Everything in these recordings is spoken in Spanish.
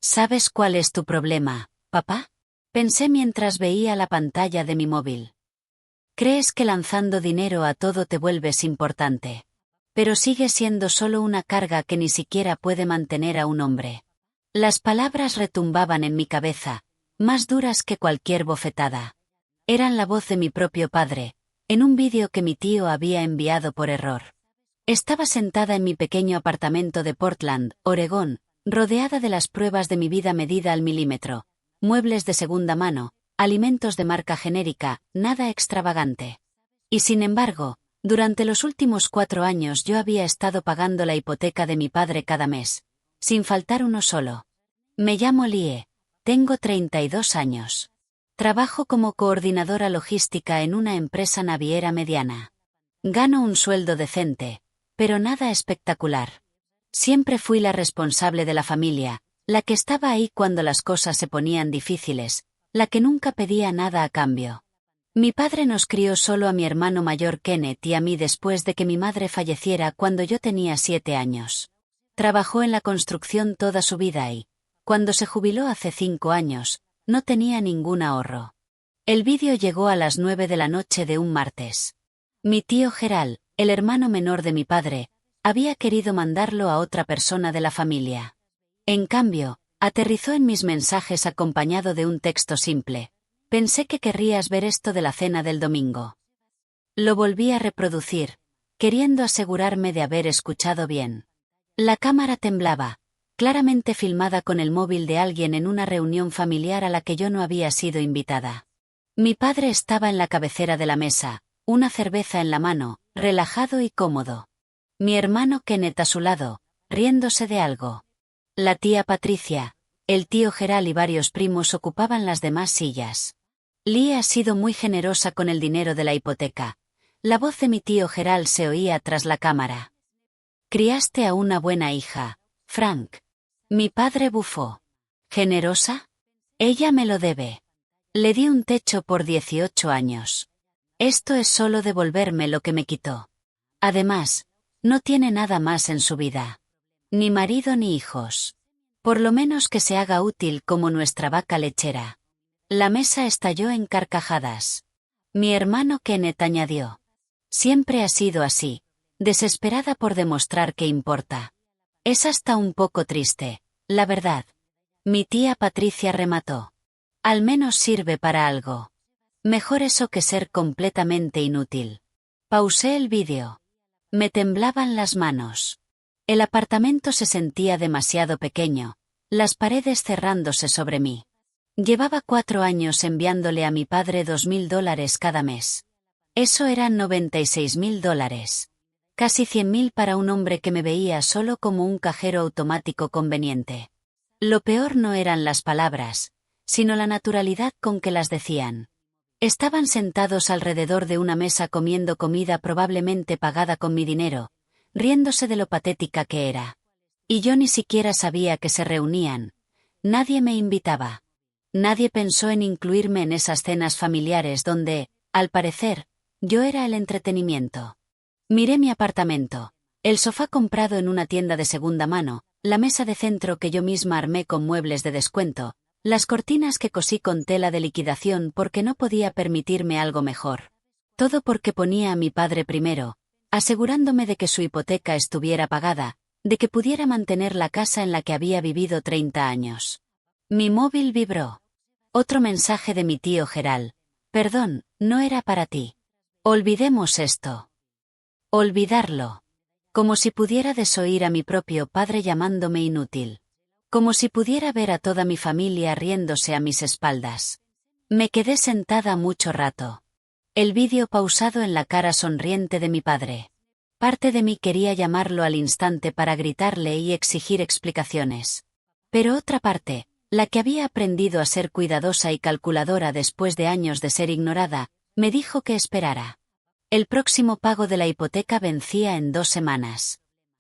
¿Sabes cuál es tu problema, papá? Pensé mientras veía la pantalla de mi móvil. Crees que lanzando dinero a todo te vuelves importante. Pero sigue siendo solo una carga que ni siquiera puede mantener a un hombre. Las palabras retumbaban en mi cabeza, más duras que cualquier bofetada. Eran la voz de mi propio padre, en un vídeo que mi tío había enviado por error. Estaba sentada en mi pequeño apartamento de Portland, Oregón, rodeada de las pruebas de mi vida medida al milímetro, muebles de segunda mano, alimentos de marca genérica, nada extravagante. Y sin embargo, durante los últimos 4 años yo había estado pagando la hipoteca de mi padre cada mes, sin faltar uno solo. Me llamo Lie, tengo 32 años. Trabajo como coordinadora logística en una empresa naviera mediana. Gano un sueldo decente, pero nada espectacular. Siempre fui la responsable de la familia, la que estaba ahí cuando las cosas se ponían difíciles, la que nunca pedía nada a cambio. Mi padre nos crió solo a mi hermano mayor Kenneth y a mí después de que mi madre falleciera cuando yo tenía 7 años. Trabajó en la construcción toda su vida y, cuando se jubiló hace 5 años, no tenía ningún ahorro. El vídeo llegó a las 9 de la noche de un martes. Mi tío Gerald, el hermano menor de mi padre, había querido mandarlo a otra persona de la familia. En cambio, aterrizó en mis mensajes acompañado de un texto simple. Pensé que querrías ver esto de la cena del domingo. Lo volví a reproducir, queriendo asegurarme de haber escuchado bien. La cámara temblaba, claramente filmada con el móvil de alguien en una reunión familiar a la que yo no había sido invitada. Mi padre estaba en la cabecera de la mesa, una cerveza en la mano, relajado y cómodo. Mi hermano Kenneth a su lado, riéndose de algo. La tía Patricia, el tío Gerald y varios primos ocupaban las demás sillas. Lee ha sido muy generosa con el dinero de la hipoteca. La voz de mi tío Gerald se oía tras la cámara. Criaste a una buena hija, Frank. Mi padre bufó. ¿Generosa? Ella me lo debe. Le di un techo por 18 años. Esto es solo devolverme lo que me quitó. Además, no tiene nada más en su vida. Ni marido ni hijos. Por lo menos que se haga útil como nuestra vaca lechera. La mesa estalló en carcajadas. Mi hermano Kenneth añadió. Siempre ha sido así, desesperada por demostrar que importa. Es hasta un poco triste, la verdad. Mi tía Patricia remató. Al menos sirve para algo. Mejor eso que ser completamente inútil. Pausé el vídeo. Me temblaban las manos. El apartamento se sentía demasiado pequeño, las paredes cerrándose sobre mí. Llevaba 4 años enviándole a mi padre $2.000 cada mes. Eso eran $96.000. Casi 100.000 para un hombre que me veía solo como un cajero automático conveniente. Lo peor no eran las palabras, sino la naturalidad con que las decían. Estaban sentados alrededor de una mesa comiendo comida probablemente pagada con mi dinero, riéndose de lo patética que era. Y yo ni siquiera sabía que se reunían. Nadie me invitaba. Nadie pensó en incluirme en esas cenas familiares donde, al parecer, yo era el entretenimiento. Miré mi apartamento. El sofá comprado en una tienda de segunda mano, la mesa de centro que yo misma armé con muebles de descuento, las cortinas que cosí con tela de liquidación porque no podía permitirme algo mejor. Todo porque ponía a mi padre primero, asegurándome de que su hipoteca estuviera pagada, de que pudiera mantener la casa en la que había vivido 30 años. Mi móvil vibró. Otro mensaje de mi tío Gerald. Perdón, no era para ti. Olvidemos esto. Olvidarlo. Como si pudiera desoír a mi propio padre llamándome inútil. Como si pudiera ver a toda mi familia riéndose a mis espaldas. Me quedé sentada mucho rato. El vídeo pausado en la cara sonriente de mi padre. Parte de mí quería llamarlo al instante para gritarle y exigir explicaciones. Pero otra parte, la que había aprendido a ser cuidadosa y calculadora después de años de ser ignorada, me dijo que esperara. El próximo pago de la hipoteca vencía en 2 semanas.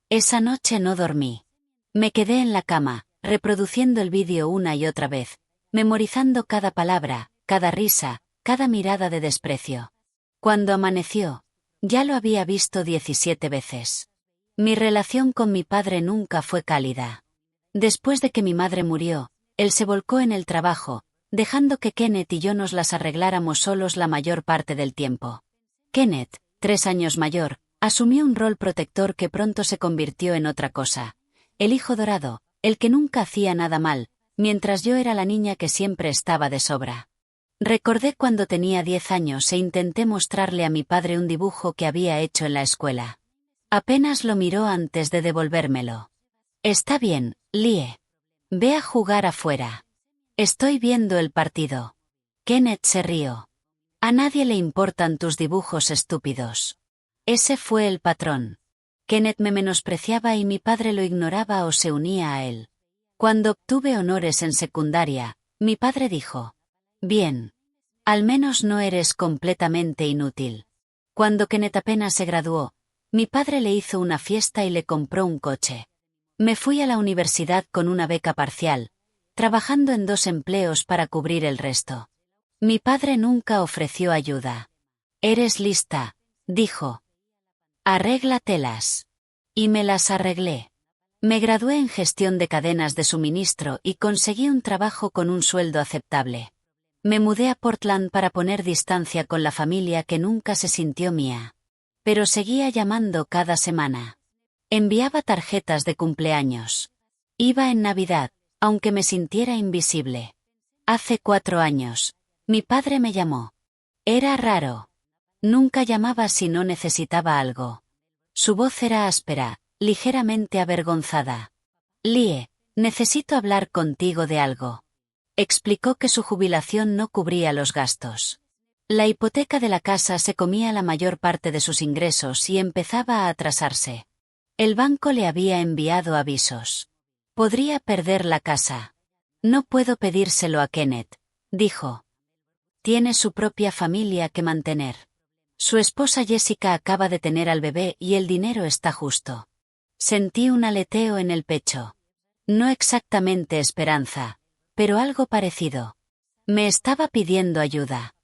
Esa noche no dormí. Me quedé en la cama, reproduciendo el vídeo una y otra vez, memorizando cada palabra, cada risa, cada mirada de desprecio. Cuando amaneció, ya lo había visto 17 veces. Mi relación con mi padre nunca fue cálida. Después de que mi madre murió, él se volcó en el trabajo, dejando que Kenneth y yo nos las arregláramos solos la mayor parte del tiempo. Kenneth, 3 años mayor, asumió un rol protector que pronto se convirtió en otra cosa. El hijo dorado, el que nunca hacía nada mal, mientras yo era la niña que siempre estaba de sobra. Recordé cuando tenía 10 años e intenté mostrarle a mi padre un dibujo que había hecho en la escuela. Apenas lo miró antes de devolvérmelo. Está bien, Lie. Ve a jugar afuera. Estoy viendo el partido. Kenneth se rió. A nadie le importan tus dibujos estúpidos. Ese fue el patrón. Kenneth me menospreciaba y mi padre lo ignoraba o se unía a él. Cuando obtuve honores en secundaria, mi padre dijo: bien. Al menos no eres completamente inútil. Cuando Kenneth apenas se graduó, mi padre le hizo una fiesta y le compró un coche. Me fui a la universidad con una beca parcial, trabajando en 2 empleos para cubrir el resto. Mi padre nunca ofreció ayuda. Eres lista, dijo. Arréglatelas. Y me las arreglé. Me gradué en gestión de cadenas de suministro y conseguí un trabajo con un sueldo aceptable. Me mudé a Portland para poner distancia con la familia que nunca se sintió mía. Pero seguía llamando cada semana. Enviaba tarjetas de cumpleaños. Iba en Navidad, aunque me sintiera invisible. Hace 4 años, mi padre me llamó. Era raro. Nunca llamaba si no necesitaba algo. Su voz era áspera, ligeramente avergonzada. Lie, necesito hablar contigo de algo. Explicó que su jubilación no cubría los gastos. La hipoteca de la casa se comía la mayor parte de sus ingresos y empezaba a atrasarse. El banco le había enviado avisos. Podría perder la casa. No puedo pedírselo a Kenneth, dijo. Tiene su propia familia que mantener. Su esposa Jessica acaba de tener al bebé y el dinero está justo. Sentí un aleteo en el pecho. No exactamente esperanza, pero algo parecido. Me estaba pidiendo ayuda.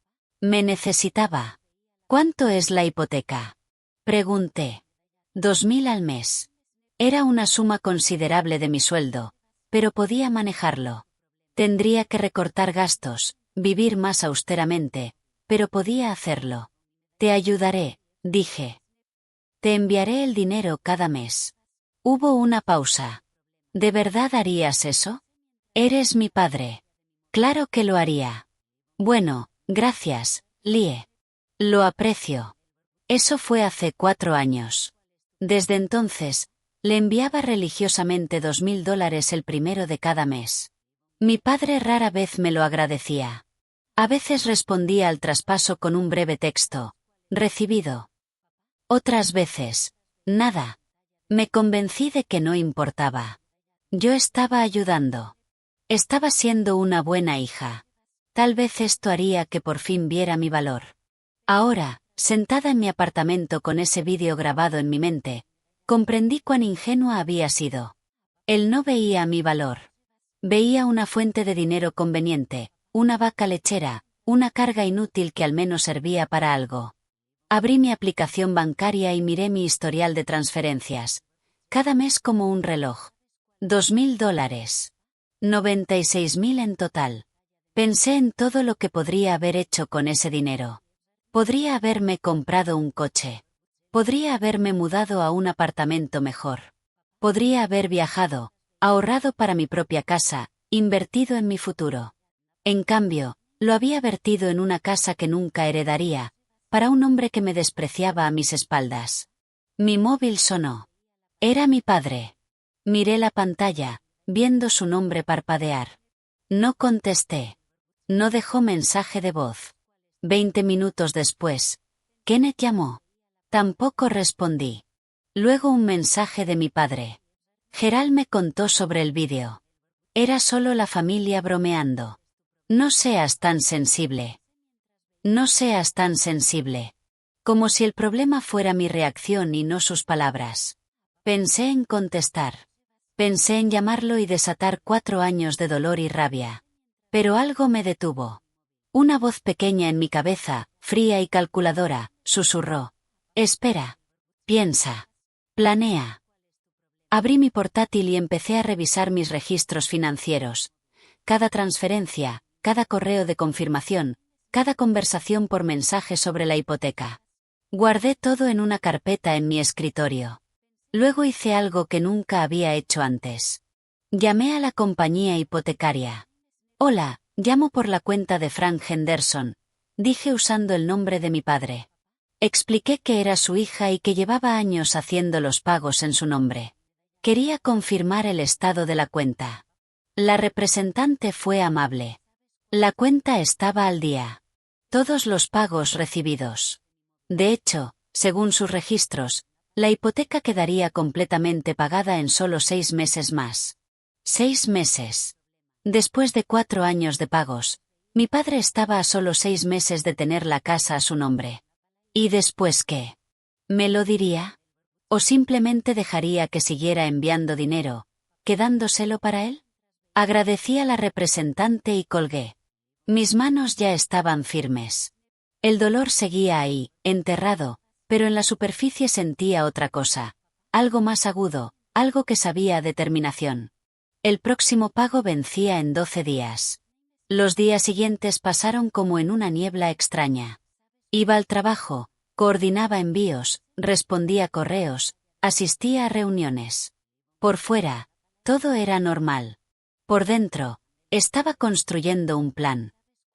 Me necesitaba. ¿Cuánto es la hipoteca? Pregunté. 2.000 al mes. Era una suma considerable de mi sueldo, pero podía manejarlo. Tendría que recortar gastos, vivir más austeramente, pero podía hacerlo. Te ayudaré, dije. Te enviaré el dinero cada mes. Hubo una pausa. ¿De verdad harías eso? Eres mi padre. Claro que lo haría. Bueno, gracias, Lie. Lo aprecio. Eso fue hace 4 años. Desde entonces, le enviaba religiosamente $2.000 el primero de cada mes. Mi padre rara vez me lo agradecía. A veces respondía al traspaso con un breve texto. Recibido. Otras veces, nada. Me convencí de que no importaba. Yo estaba ayudando. Estaba siendo una buena hija. Tal vez esto haría que por fin viera mi valor. Ahora, sentada en mi apartamento con ese vídeo grabado en mi mente, comprendí cuán ingenua había sido. Él no veía mi valor. Veía una fuente de dinero conveniente, una vaca lechera, una carga inútil que al menos servía para algo. Abrí mi aplicación bancaria y miré mi historial de transferencias. Cada mes como un reloj. $2.000. 96.000 en total. Pensé en todo lo que podría haber hecho con ese dinero. Podría haberme comprado un coche. Podría haberme mudado a un apartamento mejor. Podría haber viajado, ahorrado para mi propia casa, invertido en mi futuro. En cambio, lo había vertido en una casa que nunca heredaría, para un hombre que me despreciaba a mis espaldas. Mi móvil sonó. Era mi padre. Miré la pantalla, viendo su nombre parpadear. No contesté. No dejó mensaje de voz. 20 minutos después, Kenneth llamó. Tampoco respondí. Luego un mensaje de mi padre. Gerald me contó sobre el vídeo. Era solo la familia bromeando. No seas tan sensible. No seas tan sensible. Como si el problema fuera mi reacción y no sus palabras. Pensé en contestar. Pensé en llamarlo y desatar 4 años de dolor y rabia. Pero algo me detuvo. Una voz pequeña en mi cabeza, fría y calculadora, susurró. Espera. Piensa. Planea. Abrí mi portátil y empecé a revisar mis registros financieros. Cada transferencia, cada correo de confirmación, cada conversación por mensaje sobre la hipoteca. Guardé todo en una carpeta en mi escritorio. Luego hice algo que nunca había hecho antes. Llamé a la compañía hipotecaria. Hola, llamo por la cuenta de Frank Henderson, dije usando el nombre de mi padre. Expliqué que era su hija y que llevaba años haciendo los pagos en su nombre. Quería confirmar el estado de la cuenta. La representante fue amable. La cuenta estaba al día. Todos los pagos recibidos. De hecho, según sus registros, la hipoteca quedaría completamente pagada en solo 6 meses más. 6 meses. Después de 4 años de pagos, mi padre estaba a solo 6 meses de tener la casa a su nombre. ¿Y después qué? ¿Me lo diría? ¿O simplemente dejaría que siguiera enviando dinero, quedándoselo para él? Agradecí a la representante y colgué. Mis manos ya estaban firmes. El dolor seguía ahí, enterrado, pero en la superficie sentía otra cosa, algo más agudo, algo que sabía a determinación. El próximo pago vencía en 12 días. Los días siguientes pasaron como en una niebla extraña. Iba al trabajo, coordinaba envíos, respondía correos, asistía a reuniones. Por fuera, todo era normal. Por dentro, estaba construyendo un plan.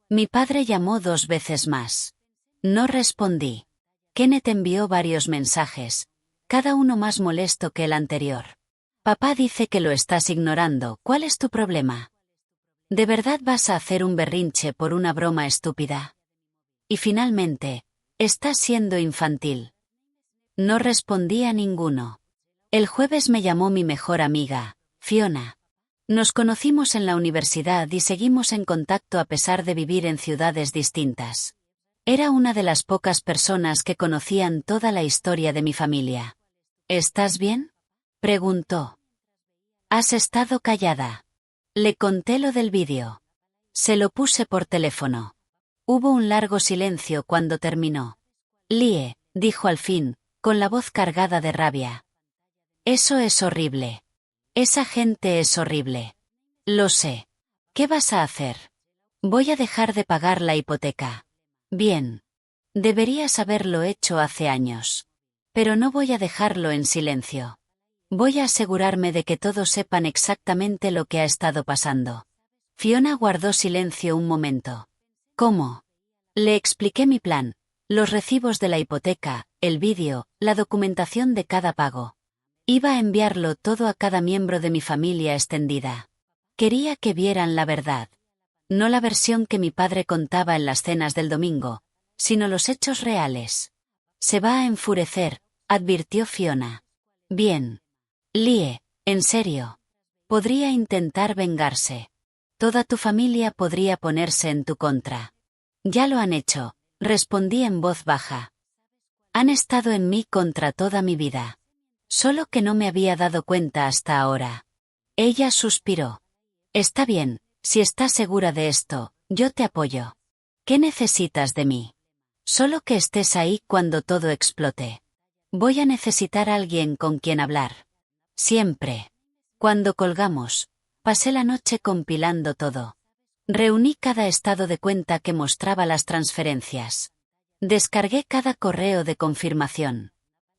Mi padre llamó 2 veces más. No respondí. Kenneth envió varios mensajes, cada uno más molesto que el anterior. Papá dice que lo estás ignorando, ¿cuál es tu problema? ¿De verdad vas a hacer un berrinche por una broma estúpida? Y finalmente, estás siendo infantil. No respondí a ninguno. El jueves me llamó mi mejor amiga, Fiona. Nos conocimos en la universidad y seguimos en contacto a pesar de vivir en ciudades distintas. Era una de las pocas personas que conocían toda la historia de mi familia. ¿Estás bien?, preguntó. ¿Has estado callada? Le conté lo del vídeo. Se lo puse por teléfono. Hubo un largo silencio cuando terminó. Lie, dijo al fin, con la voz cargada de rabia. Eso es horrible. Esa gente es horrible. Lo sé. ¿Qué vas a hacer? Voy a dejar de pagar la hipoteca. Bien. Deberías haberlo hecho hace años. Pero no voy a dejarlo en silencio. Voy a asegurarme de que todos sepan exactamente lo que ha estado pasando. Fiona guardó silencio un momento. ¿Cómo? Le expliqué mi plan, los recibos de la hipoteca, el vídeo, la documentación de cada pago. Iba a enviarlo todo a cada miembro de mi familia extendida. Quería que vieran la verdad. No la versión que mi padre contaba en las cenas del domingo, sino los hechos reales. Se va a enfurecer, advirtió Fiona. Bien. Lie, en serio. Podría intentar vengarse. Toda tu familia podría ponerse en tu contra. Ya lo han hecho, respondí en voz baja. Han estado en mí contra toda mi vida. Solo que no me había dado cuenta hasta ahora. Ella suspiró. Está bien, si estás segura de esto, yo te apoyo. ¿Qué necesitas de mí? Solo que estés ahí cuando todo explote. Voy a necesitar a alguien con quien hablar. Siempre. Cuando colgamos, pasé la noche compilando todo. Reuní cada estado de cuenta que mostraba las transferencias. Descargué cada correo de confirmación.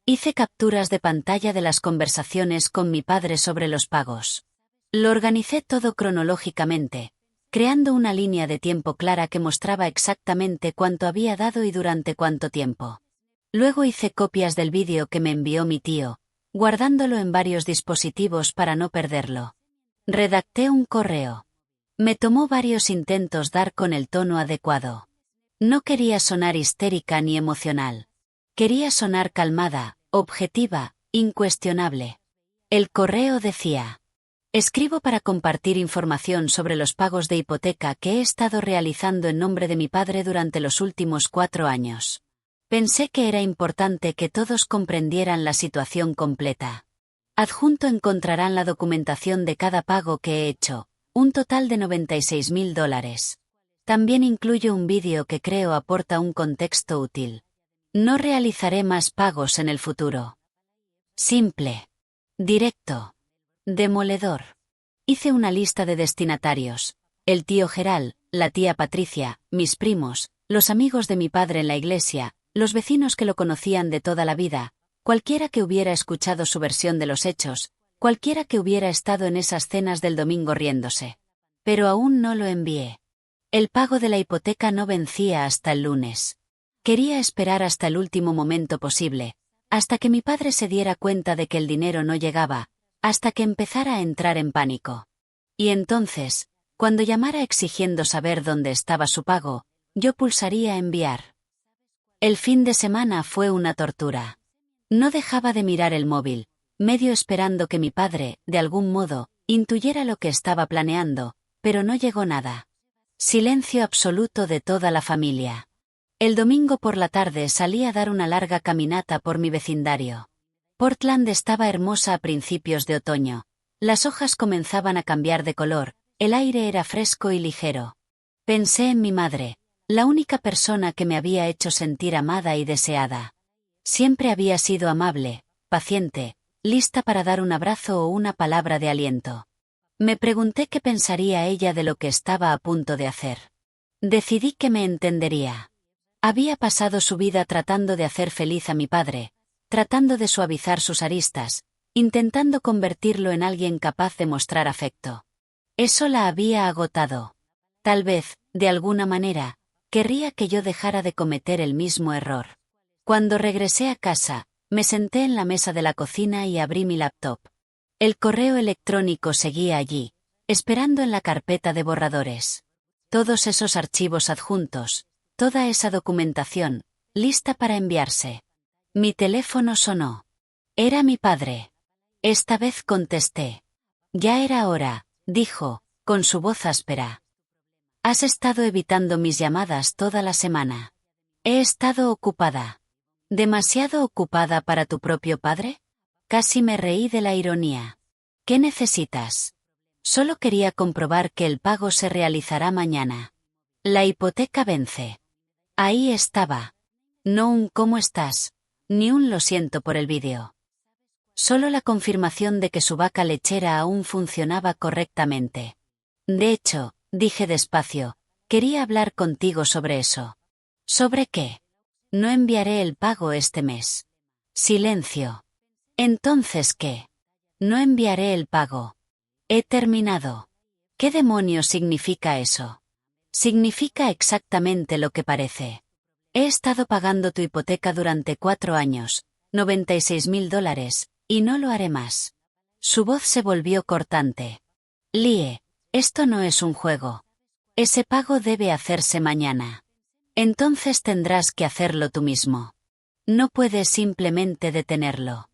Hice capturas de pantalla de las conversaciones con mi padre sobre los pagos. Lo organicé todo cronológicamente, creando una línea de tiempo clara que mostraba exactamente cuánto había dado y durante cuánto tiempo. Luego hice copias del vídeo que me envió mi tío, guardándolo en varios dispositivos para no perderlo. Redacté un correo. Me tomó varios intentos dar con el tono adecuado. No quería sonar histérica ni emocional. Quería sonar calmada, objetiva, incuestionable. El correo decía: escribo para compartir información sobre los pagos de hipoteca que he estado realizando en nombre de mi padre durante los últimos 4 años. Pensé que era importante que todos comprendieran la situación completa. Adjunto encontrarán la documentación de cada pago que he hecho, un total de $96,000. También incluyo un vídeo que creo aporta un contexto útil. No realizaré más pagos en el futuro. Simple. Directo. Demoledor. Hice una lista de destinatarios. El tío Geral, la tía Patricia, mis primos, los amigos de mi padre en la iglesia, los vecinos que lo conocían de toda la vida, cualquiera que hubiera escuchado su versión de los hechos, cualquiera que hubiera estado en esas cenas del domingo riéndose. Pero aún no lo envié. El pago de la hipoteca no vencía hasta el lunes. Quería esperar hasta el último momento posible, hasta que mi padre se diera cuenta de que el dinero no llegaba, hasta que empezara a entrar en pánico. Y entonces, cuando llamara exigiendo saber dónde estaba su pago, yo pulsaría enviar. El fin de semana fue una tortura. No dejaba de mirar el móvil, medio esperando que mi padre, de algún modo, intuyera lo que estaba planeando, pero no llegó nada. Silencio absoluto de toda la familia. El domingo por la tarde salí a dar una larga caminata por mi vecindario. Portland estaba hermosa a principios de otoño. Las hojas comenzaban a cambiar de color, el aire era fresco y ligero. Pensé en mi madre, la única persona que me había hecho sentir amada y deseada. Siempre había sido amable, paciente, lista para dar un abrazo o una palabra de aliento. Me pregunté qué pensaría ella de lo que estaba a punto de hacer. Decidí que me entendería. Había pasado su vida tratando de hacer feliz a mi padre, tratando de suavizar sus aristas, intentando convertirlo en alguien capaz de mostrar afecto. Eso la había agotado. Tal vez, de alguna manera, querría que yo dejara de cometer el mismo error. Cuando regresé a casa, me senté en la mesa de la cocina y abrí mi laptop. El correo electrónico seguía allí, esperando en la carpeta de borradores. Todos esos archivos adjuntos, toda esa documentación, lista para enviarse. Mi teléfono sonó. Era mi padre. Esta vez contesté. Ya era hora, dijo, con su voz áspera. Has estado evitando mis llamadas toda la semana. He estado ocupada. ¿Demasiado ocupada para tu propio padre? Casi me reí de la ironía. ¿Qué necesitas? Solo quería comprobar que el pago se realizará mañana. La hipoteca vence. Ahí estaba. No un ¿cómo estás?, ni un lo siento por el vídeo. Solo la confirmación de que su vaca lechera aún funcionaba correctamente. De hecho, dije despacio, quería hablar contigo sobre eso. ¿Sobre qué? No enviaré el pago este mes. Silencio. ¿Entonces qué? No enviaré el pago. He terminado. ¿Qué demonios significa eso? Significa exactamente lo que parece. He estado pagando tu hipoteca durante 4 años, $96,000, y no lo haré más. Su voz se volvió cortante. Lie, esto no es un juego. Ese pago debe hacerse mañana. Entonces tendrás que hacerlo tú mismo. No puedes simplemente detenerlo.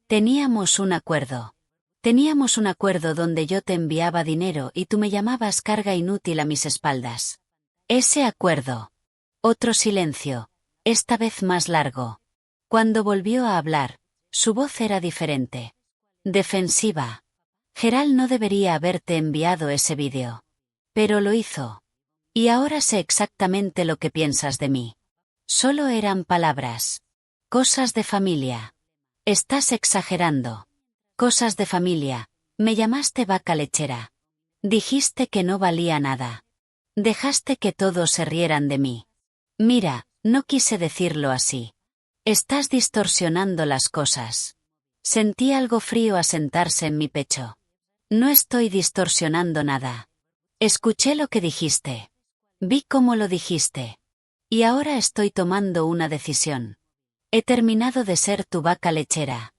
Teníamos un acuerdo. Teníamos un acuerdo donde yo te enviaba dinero y tú me llamabas carga inútil a mis espaldas. Ese acuerdo. Otro silencio, esta vez más largo. Cuando volvió a hablar, su voz era diferente. Defensiva. Geral no debería haberte enviado ese vídeo. Pero lo hizo. Y ahora sé exactamente lo que piensas de mí. Solo eran palabras. Cosas de familia. Estás exagerando. Cosas de familia. Me llamaste vaca lechera. Dijiste que no valía nada. Dejaste que todos se rieran de mí. Mira, no quise decirlo así. Estás distorsionando las cosas. Sentí algo frío asentarse en mi pecho. No estoy distorsionando nada. Escuché lo que dijiste. Vi cómo lo dijiste. Y ahora estoy tomando una decisión. He terminado de ser tu vaca lechera.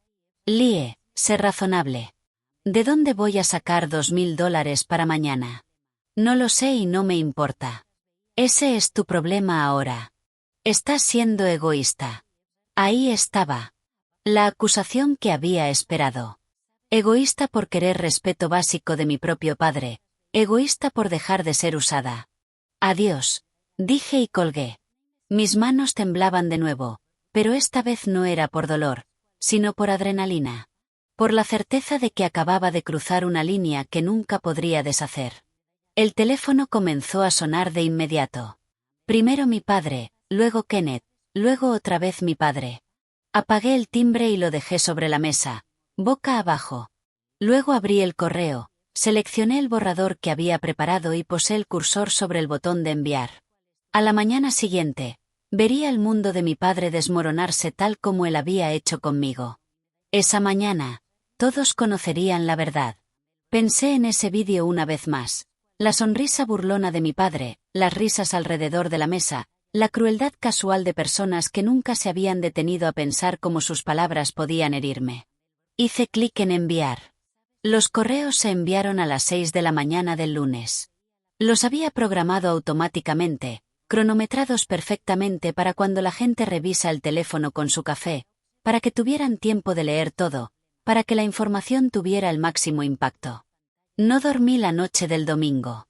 Lie, sé razonable. ¿De dónde voy a sacar $2,000 para mañana? No lo sé y no me importa. Ese es tu problema ahora. Estás siendo egoísta. Ahí estaba. La acusación que había esperado. Egoísta por querer respeto básico de mi propio padre. Egoísta por dejar de ser usada. Adiós, dije y colgué. Mis manos temblaban de nuevo, pero esta vez no era por dolor, sino por adrenalina. Por la certeza de que acababa de cruzar una línea que nunca podría deshacer. El teléfono comenzó a sonar de inmediato. Primero mi padre, luego Kenneth, luego otra vez mi padre. Apagué el timbre y lo dejé sobre la mesa, boca abajo. Luego abrí el correo, seleccioné el borrador que había preparado y posé el cursor sobre el botón de enviar. A la mañana siguiente, vería el mundo de mi padre desmoronarse tal como él había hecho conmigo. Esa mañana, todos conocerían la verdad. Pensé en ese vídeo una vez más. La sonrisa burlona de mi padre, las risas alrededor de la mesa, la crueldad casual de personas que nunca se habían detenido a pensar cómo sus palabras podían herirme. Hice clic en enviar. Los correos se enviaron a las 6 de la mañana del lunes. Los había programado automáticamente, cronometrados perfectamente para cuando la gente revisa el teléfono con su café, para que tuvieran tiempo de leer todo, para que la información tuviera el máximo impacto. No dormí la noche del domingo.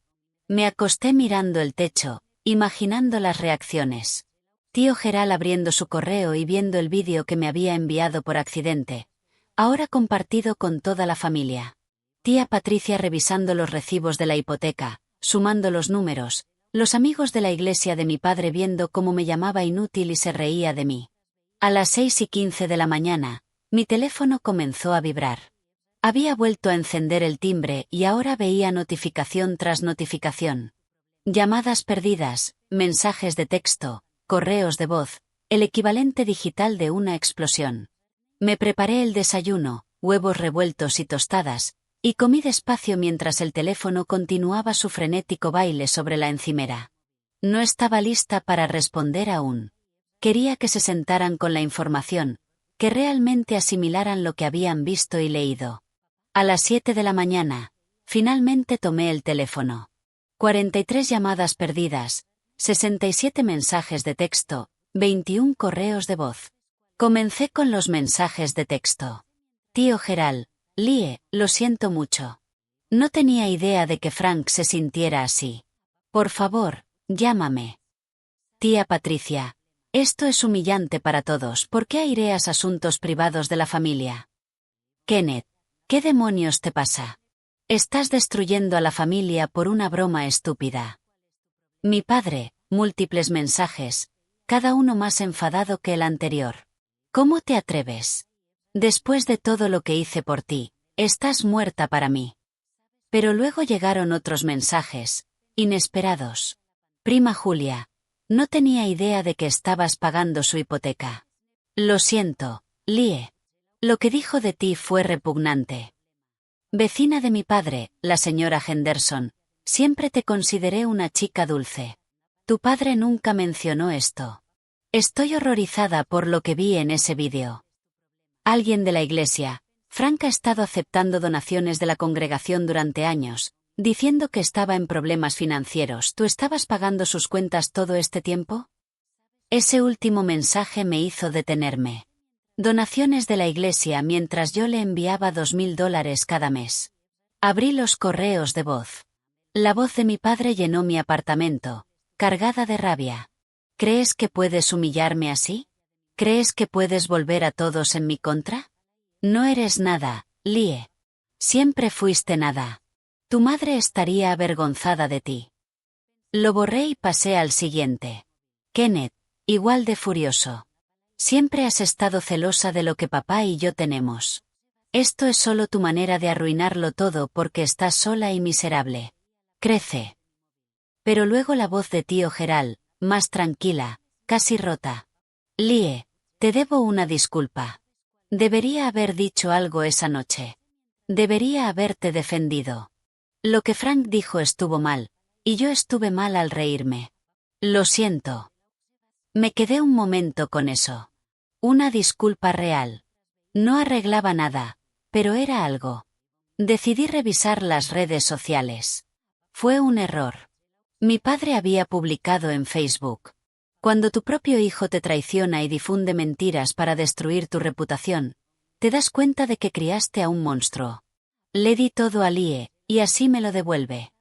Me acosté mirando el techo, imaginando las reacciones. Tío Geral abriendo su correo y viendo el vídeo que me había enviado por accidente, ahora compartido con toda la familia. Tía Patricia revisando los recibos de la hipoteca, sumando los números, los amigos de la iglesia de mi padre viendo cómo me llamaba inútil y se reía de mí. A las 6:15 de la mañana, mi teléfono comenzó a vibrar. Había vuelto a encender el timbre y ahora veía notificación tras notificación. Llamadas perdidas, mensajes de texto, correos de voz, el equivalente digital de una explosión. Me preparé el desayuno, huevos revueltos y tostadas, y comí despacio mientras el teléfono continuaba su frenético baile sobre la encimera. No estaba lista para responder aún. Quería que se sentaran con la información, que realmente asimilaran lo que habían visto y leído. A las 7 de la mañana, finalmente tomé el teléfono. 43 llamadas perdidas, 67 mensajes de texto, 21 correos de voz. Comencé con los mensajes de texto. Tío Geral, Lie, lo siento mucho. No tenía idea de que Frank se sintiera así. Por favor, llámame. Tía Patricia, esto es humillante para todos. ¿Por qué aireas asuntos privados de la familia? Kenneth, ¿qué demonios te pasa? Estás destruyendo a la familia por una broma estúpida. Mi padre, múltiples mensajes, cada uno más enfadado que el anterior. ¿Cómo te atreves? Después de todo lo que hice por ti, estás muerta para mí. Pero luego llegaron otros mensajes, inesperados. Prima Julia, no tenía idea de que estabas pagando su hipoteca. Lo siento, Lie. Lo que dijo de ti fue repugnante. Vecina de mi padre, la señora Henderson, siempre te consideré una chica dulce. Tu padre nunca mencionó esto. Estoy horrorizada por lo que vi en ese vídeo. Alguien de la iglesia, Frank ha estado aceptando donaciones de la congregación durante años, diciendo que estaba en problemas financieros. ¿Tú estabas pagando sus cuentas todo este tiempo? Ese último mensaje me hizo detenerme. Donaciones de la iglesia mientras yo le enviaba $2,000 cada mes. Abrí los correos de voz. La voz de mi padre llenó mi apartamento, cargada de rabia. ¿Crees que puedes humillarme así? ¿Crees que puedes volver a todos en mi contra? No eres nada, Lie. Siempre fuiste nada. Tu madre estaría avergonzada de ti. Lo borré y pasé al siguiente. Kenneth, igual de furioso. Siempre has estado celosa de lo que papá y yo tenemos. Esto es solo tu manera de arruinarlo todo porque estás sola y miserable. Crece. Pero luego la voz de tío Geral, más tranquila, casi rota. Lie, te debo una disculpa. Debería haber dicho algo esa noche. Debería haberte defendido. Lo que Frank dijo estuvo mal, y yo estuve mal al reírme. Lo siento. Me quedé un momento con eso. Una disculpa real. No arreglaba nada, pero era algo. Decidí revisar las redes sociales. Fue un error. Mi padre había publicado en Facebook. Cuando tu propio hijo te traiciona y difunde mentiras para destruir tu reputación, te das cuenta de que criaste a un monstruo. Le di todo a Lie, y así me lo devuelve.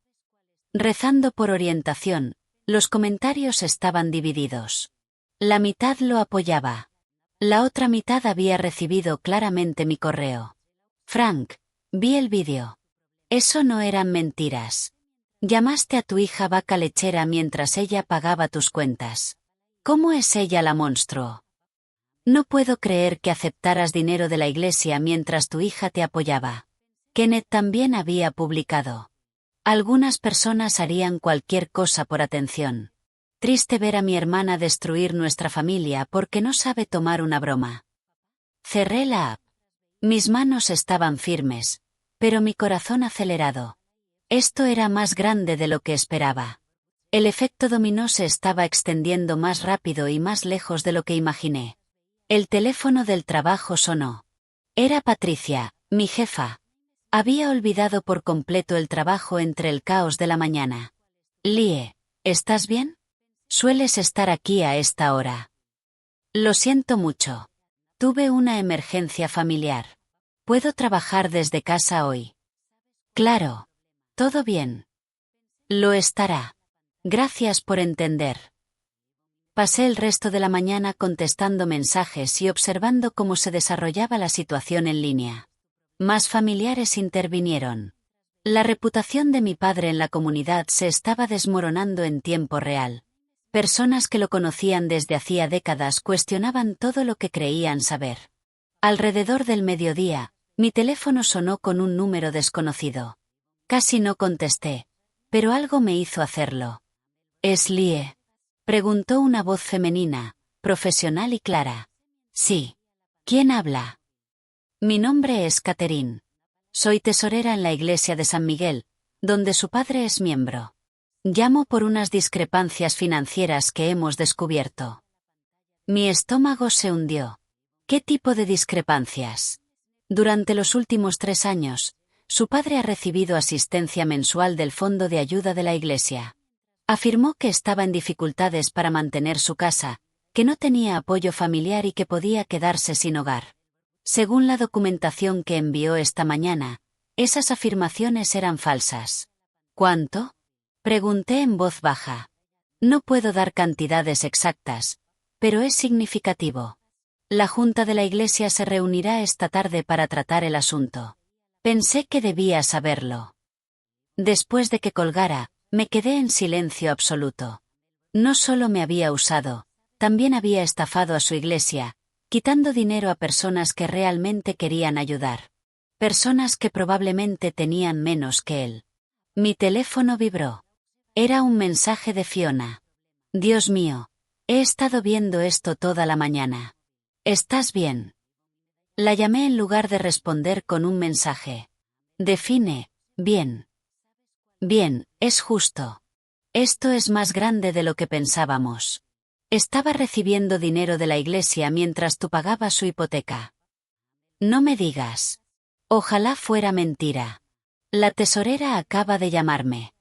Rezando por orientación, los comentarios estaban divididos. La mitad lo apoyaba. La otra mitad había recibido claramente mi correo. Frank, vi el vídeo. Eso no eran mentiras. Llamaste a tu hija vaca lechera mientras ella pagaba tus cuentas. ¿Cómo es ella la monstruo? No puedo creer que aceptaras dinero de la iglesia mientras tu hija te apoyaba. Kenneth también había publicado. Algunas personas harían cualquier cosa por atención. Triste ver a mi hermana destruir nuestra familia porque no sabe tomar una broma. Cerré la app. Mis manos estaban firmes, pero mi corazón acelerado. Esto era más grande de lo que esperaba. El efecto dominó se estaba extendiendo más rápido y más lejos de lo que imaginé. El teléfono del trabajo sonó. Era Patricia, mi jefa. Había olvidado por completo el trabajo entre el caos de la mañana. Lie, ¿estás bien? Sueles estar aquí a esta hora. Lo siento mucho. Tuve una emergencia familiar. ¿Puedo trabajar desde casa hoy? Claro. Todo bien. Lo estará. Gracias por entender. Pasé el resto de la mañana contestando mensajes y observando cómo se desarrollaba la situación en línea. Más familiares intervinieron. La reputación de mi padre en la comunidad se estaba desmoronando en tiempo real. Personas que lo conocían desde hacía décadas cuestionaban todo lo que creían saber. Alrededor del mediodía, mi teléfono sonó con un número desconocido. Casi no contesté, pero algo me hizo hacerlo. ¿Es Lie? Preguntó una voz femenina, profesional y clara. Sí. ¿Quién habla? Mi nombre es Catherine. Soy tesorera en la iglesia de San Miguel, donde su padre es miembro. Llamo por unas discrepancias financieras que hemos descubierto. Mi estómago se hundió. ¿Qué tipo de discrepancias? Durante los últimos 3 años, su padre ha recibido asistencia mensual del Fondo de Ayuda de la Iglesia. Afirmó que estaba en dificultades para mantener su casa, que no tenía apoyo familiar y que podía quedarse sin hogar. Según la documentación que envió esta mañana, esas afirmaciones eran falsas. ¿Cuánto? Pregunté en voz baja. No puedo dar cantidades exactas, pero es significativo. La Junta de la Iglesia se reunirá esta tarde para tratar el asunto. Pensé que debía saberlo. Después de que colgara, me quedé en silencio absoluto. No solo me había usado, también había estafado a su iglesia, quitando dinero a personas que realmente querían ayudar. Personas que probablemente tenían menos que él. Mi teléfono vibró. Era un mensaje de Fiona. Dios mío, he estado viendo esto toda la mañana. ¿Estás bien? La llamé en lugar de responder con un mensaje. Define, bien. Bien, es justo. Esto es más grande de lo que pensábamos. Estaba recibiendo dinero de la iglesia mientras tú pagabas su hipoteca. No me digas. Ojalá fuera mentira. La tesorera acaba de llamarme.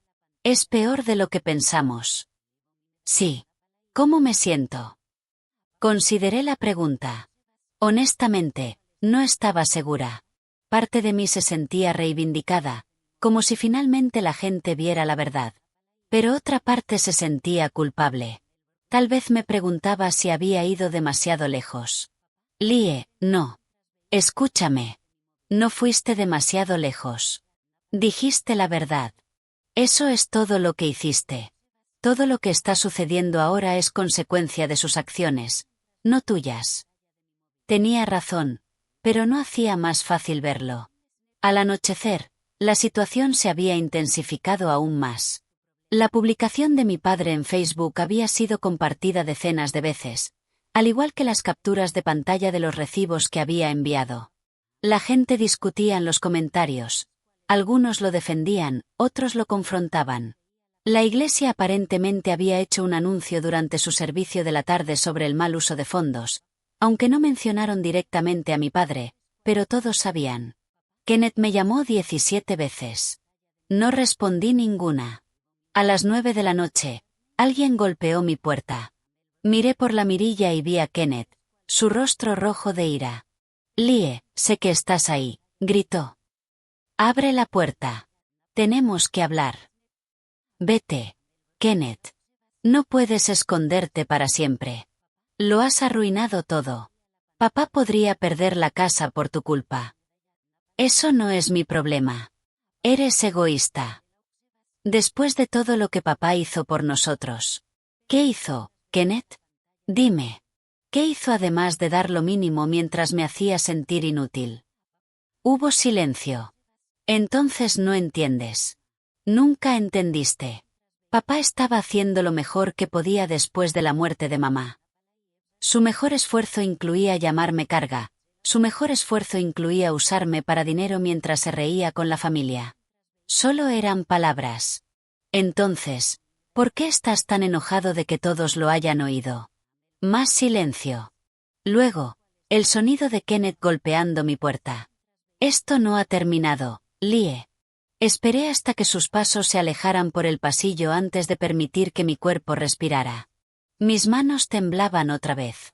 Es peor de lo que pensamos. Sí. ¿Cómo me siento? Consideré la pregunta. Honestamente, no estaba segura. Parte de mí se sentía reivindicada, como si finalmente la gente viera la verdad. Pero otra parte se sentía culpable. Tal vez me preguntaba si había ido demasiado lejos. Lie, no. Escúchame. No fuiste demasiado lejos. Dijiste la verdad. Eso es todo lo que hiciste. Todo lo que está sucediendo ahora es consecuencia de sus acciones, no tuyas. Tenía razón, pero no hacía más fácil verlo. Al anochecer, la situación se había intensificado aún más. La publicación de mi padre en Facebook había sido compartida decenas de veces, al igual que las capturas de pantalla de los recibos que había enviado. La gente discutía en los comentarios. Algunos lo defendían, otros lo confrontaban. La iglesia aparentemente había hecho un anuncio durante su servicio de la tarde sobre el mal uso de fondos, aunque no mencionaron directamente a mi padre, pero todos sabían. Kenneth me llamó 17 veces. No respondí ninguna. A las 9 de la noche, alguien golpeó mi puerta. Miré por la mirilla y vi a Kenneth, su rostro rojo de ira. Lie, sé que estás ahí, gritó. Abre la puerta. Tenemos que hablar. Vete, Kenneth. No puedes esconderte para siempre. Lo has arruinado todo. Papá podría perder la casa por tu culpa. Eso no es mi problema. Eres egoísta. Después de todo lo que papá hizo por nosotros. ¿Qué hizo, Kenneth? Dime. ¿Qué hizo además de dar lo mínimo mientras me hacía sentir inútil? Hubo silencio. Entonces no entiendes. Nunca entendiste. Papá estaba haciendo lo mejor que podía después de la muerte de mamá. Su mejor esfuerzo incluía llamarme carga. Su mejor esfuerzo incluía usarme para dinero mientras se reía con la familia. Solo eran palabras. Entonces, ¿por qué estás tan enojado de que todos lo hayan oído? Más silencio. Luego, el sonido de Kenneth golpeando mi puerta. Esto no ha terminado, Lie. Esperé hasta que sus pasos se alejaran por el pasillo antes de permitir que mi cuerpo respirara. Mis manos temblaban otra vez.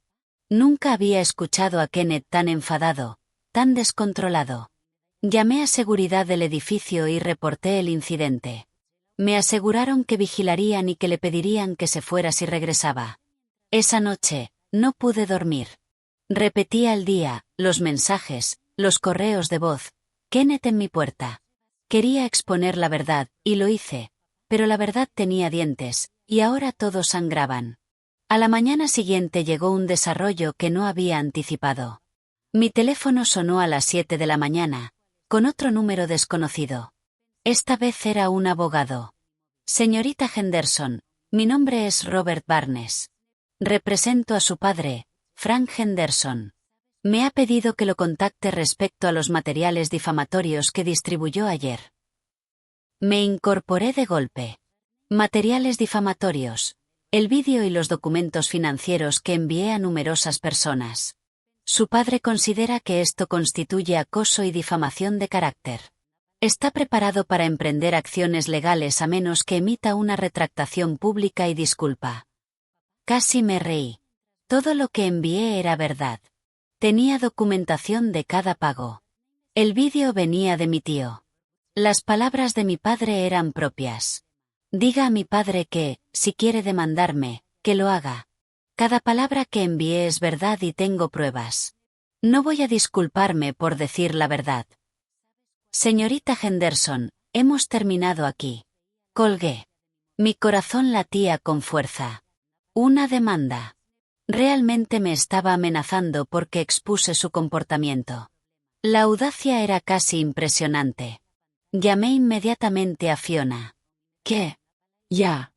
Nunca había escuchado a Kenneth tan enfadado, tan descontrolado. Llamé a seguridad del edificio y reporté el incidente. Me aseguraron que vigilarían y que le pedirían que se fuera si regresaba. Esa noche, no pude dormir. Repetía el día, los mensajes, los correos de voz. Kenneth en mi puerta. Quería exponer la verdad, y lo hice. Pero la verdad tenía dientes, y ahora todos sangraban. A la mañana siguiente llegó un desarrollo que no había anticipado. Mi teléfono sonó a las 7 de la mañana, con otro número desconocido. Esta vez era un abogado. Señorita Henderson, mi nombre es Robert Barnes. Represento a su padre, Frank Henderson. Me ha pedido que lo contacte respecto a los materiales difamatorios que distribuyó ayer. Me incorporé de golpe. Materiales difamatorios. El vídeo y los documentos financieros que envié a numerosas personas. Su padre considera que esto constituye acoso y difamación de carácter. Está preparado para emprender acciones legales a menos que emita una retractación pública y disculpa. Casi me reí. Todo lo que envié era verdad. Tenía documentación de cada pago. El vídeo venía de mi tío. Las palabras de mi padre eran propias. Diga a mi padre que, si quiere demandarme, que lo haga. Cada palabra que envié es verdad y tengo pruebas. No voy a disculparme por decir la verdad. Señorita Henderson, hemos terminado aquí. Colgué. Mi corazón latía con fuerza. Una demanda. Realmente me estaba amenazando porque expuse su comportamiento. La audacia era casi impresionante. Llamé inmediatamente a Fiona. ¿Qué? Ya.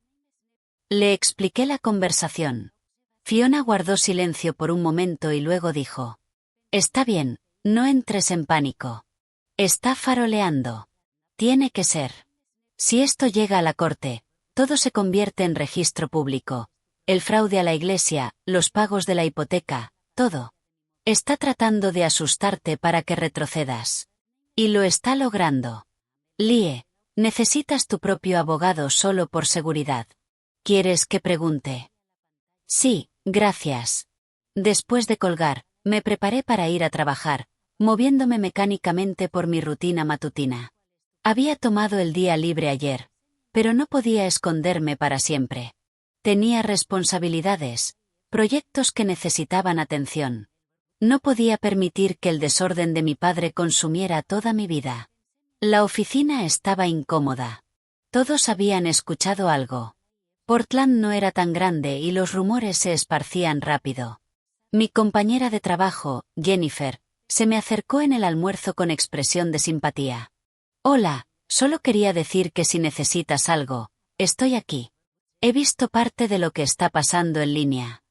Le expliqué la conversación. Fiona guardó silencio por un momento y luego dijo. Está bien, no entres en pánico. Está faroleando. Tiene que ser. Si esto llega a la corte, todo se convierte en registro público. El fraude a la iglesia, los pagos de la hipoteca, todo. Está tratando de asustarte para que retrocedas. Y lo está logrando. Lie, necesitas tu propio abogado solo por seguridad. ¿Quieres que pregunte? Sí, gracias. Después de colgar, me preparé para ir a trabajar, moviéndome mecánicamente por mi rutina matutina. Había tomado el día libre ayer, pero no podía esconderme para siempre. Tenía responsabilidades, proyectos que necesitaban atención. No podía permitir que el desorden de mi padre consumiera toda mi vida. La oficina estaba incómoda. Todos habían escuchado algo. Portland no era tan grande y los rumores se esparcían rápido. Mi compañera de trabajo, Jennifer, se me acercó en el almuerzo con expresión de simpatía. Hola, solo quería decir que si necesitas algo, estoy aquí. He visto parte de lo que está pasando en línea.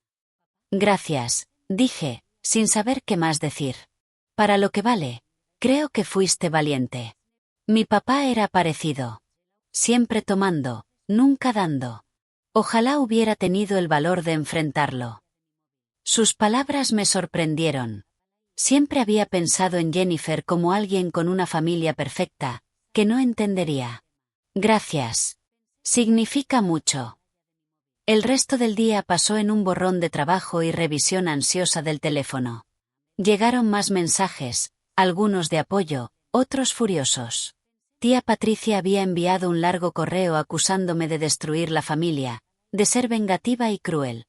Gracias, dije, sin saber qué más decir. Para lo que vale, creo que fuiste valiente. Mi papá era parecido. Siempre tomando, nunca dando. Ojalá hubiera tenido el valor de enfrentarlo. Sus palabras me sorprendieron. Siempre había pensado en Jennifer como alguien con una familia perfecta, que no entendería. Gracias. Significa mucho. El resto del día pasó en un borrón de trabajo y revisión ansiosa del teléfono. Llegaron más mensajes, algunos de apoyo, otros furiosos. Tía Patricia había enviado un largo correo acusándome de destruir la familia, de ser vengativa y cruel.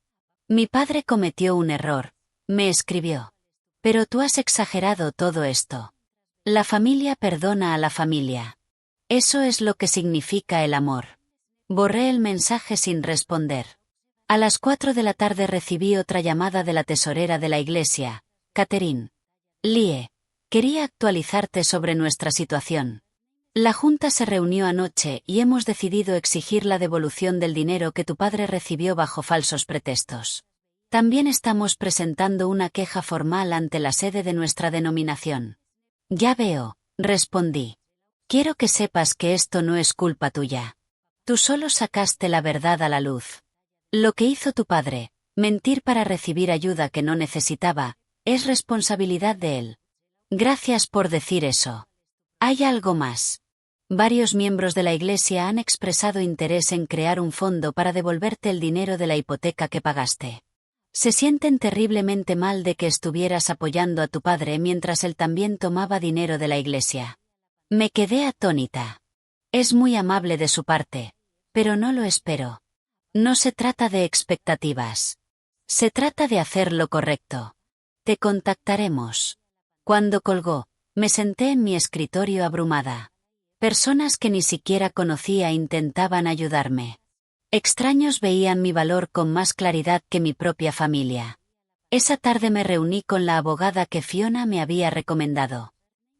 Mi padre cometió un error, me escribió. Pero tú has exagerado todo esto. La familia perdona a la familia. Eso es lo que significa el amor. Borré el mensaje sin responder. A las 4 de la tarde recibí otra llamada de la tesorera de la iglesia, Catherine. Lie, quería actualizarte sobre nuestra situación. La junta se reunió anoche y hemos decidido exigir la devolución del dinero que tu padre recibió bajo falsos pretextos. También estamos presentando una queja formal ante la sede de nuestra denominación. Ya veo, respondí. Quiero que sepas que esto no es culpa tuya. Tú solo sacaste la verdad a la luz. Lo que hizo tu padre, mentir para recibir ayuda que no necesitaba, es responsabilidad de él. Gracias por decir eso. Hay algo más. Varios miembros de la iglesia han expresado interés en crear un fondo para devolverte el dinero de la hipoteca que pagaste. Se sienten terriblemente mal de que estuvieras apoyando a tu padre mientras él también tomaba dinero de la iglesia. Me quedé atónita. Es muy amable de su parte, pero no lo espero. No se trata de expectativas. Se trata de hacer lo correcto. Te contactaremos. Cuando colgó, me senté en mi escritorio abrumada. Personas que ni siquiera conocía intentaban ayudarme. Extraños veían mi valor con más claridad que mi propia familia. Esa tarde me reuní con la abogada que Fiona me había recomendado.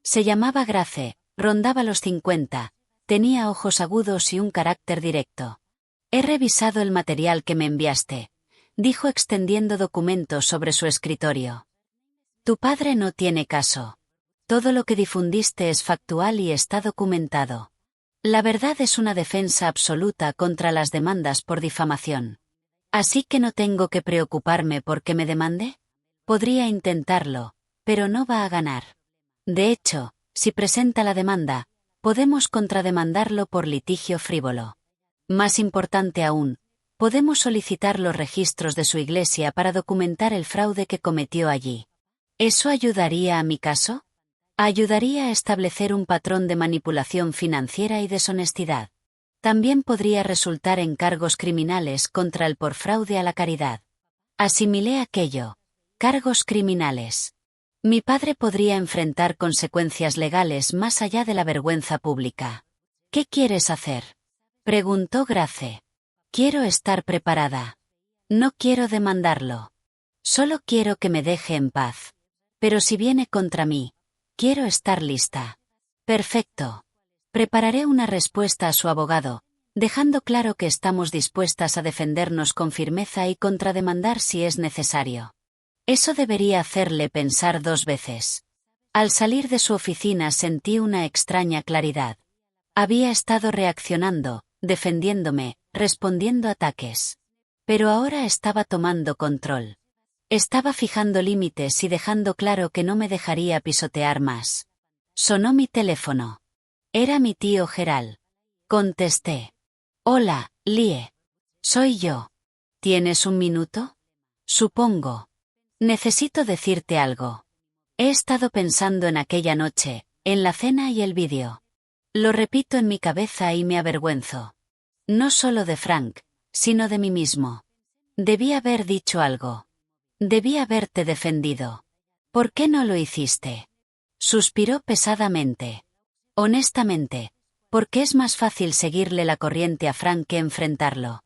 Se llamaba Grace, rondaba los 50, tenía ojos agudos y un carácter directo. He revisado el material que me enviaste, dijo extendiendo documentos sobre su escritorio. Tu padre no tiene caso. Todo lo que difundiste es factual y está documentado. La verdad es una defensa absoluta contra las demandas por difamación. ¿Así que no tengo que preocuparme porque me demande? Podría intentarlo, pero no va a ganar. De hecho, si presenta la demanda, podemos contrademandarlo por litigio frívolo. Más importante aún, podemos solicitar los registros de su iglesia para documentar el fraude que cometió allí. ¿Eso ayudaría a mi caso? Ayudaría a establecer un patrón de manipulación financiera y deshonestidad. También podría resultar en cargos criminales contra él por fraude a la caridad. Asimilé aquello. Cargos criminales. Mi padre podría enfrentar consecuencias legales más allá de la vergüenza pública. ¿Qué quieres hacer?, preguntó Grace. Quiero estar preparada. No quiero demandarlo. Solo quiero que me deje en paz. Pero si viene contra mí, quiero estar lista. Perfecto. Prepararé una respuesta a su abogado, dejando claro que estamos dispuestas a defendernos con firmeza y contrademandar si es necesario. Eso debería hacerle pensar 2 veces. Al salir de su oficina sentí una extraña claridad. Había estado reaccionando, defendiéndome, respondiendo ataques. Pero ahora estaba tomando control. Estaba fijando límites y dejando claro que no me dejaría pisotear más. Sonó mi teléfono. Era mi tío Gerald. Contesté. Hola, Lie. Soy yo. ¿Tienes un minuto? Supongo. Necesito decirte algo. He estado pensando en aquella noche, en la cena y el vídeo. Lo repito en mi cabeza y me avergüenzo. No solo de Frank, sino de mí mismo. Debí haber dicho algo. Debí haberte defendido. ¿Por qué no lo hiciste? Suspiró pesadamente. Honestamente, porque es más fácil seguirle la corriente a Frank que enfrentarlo.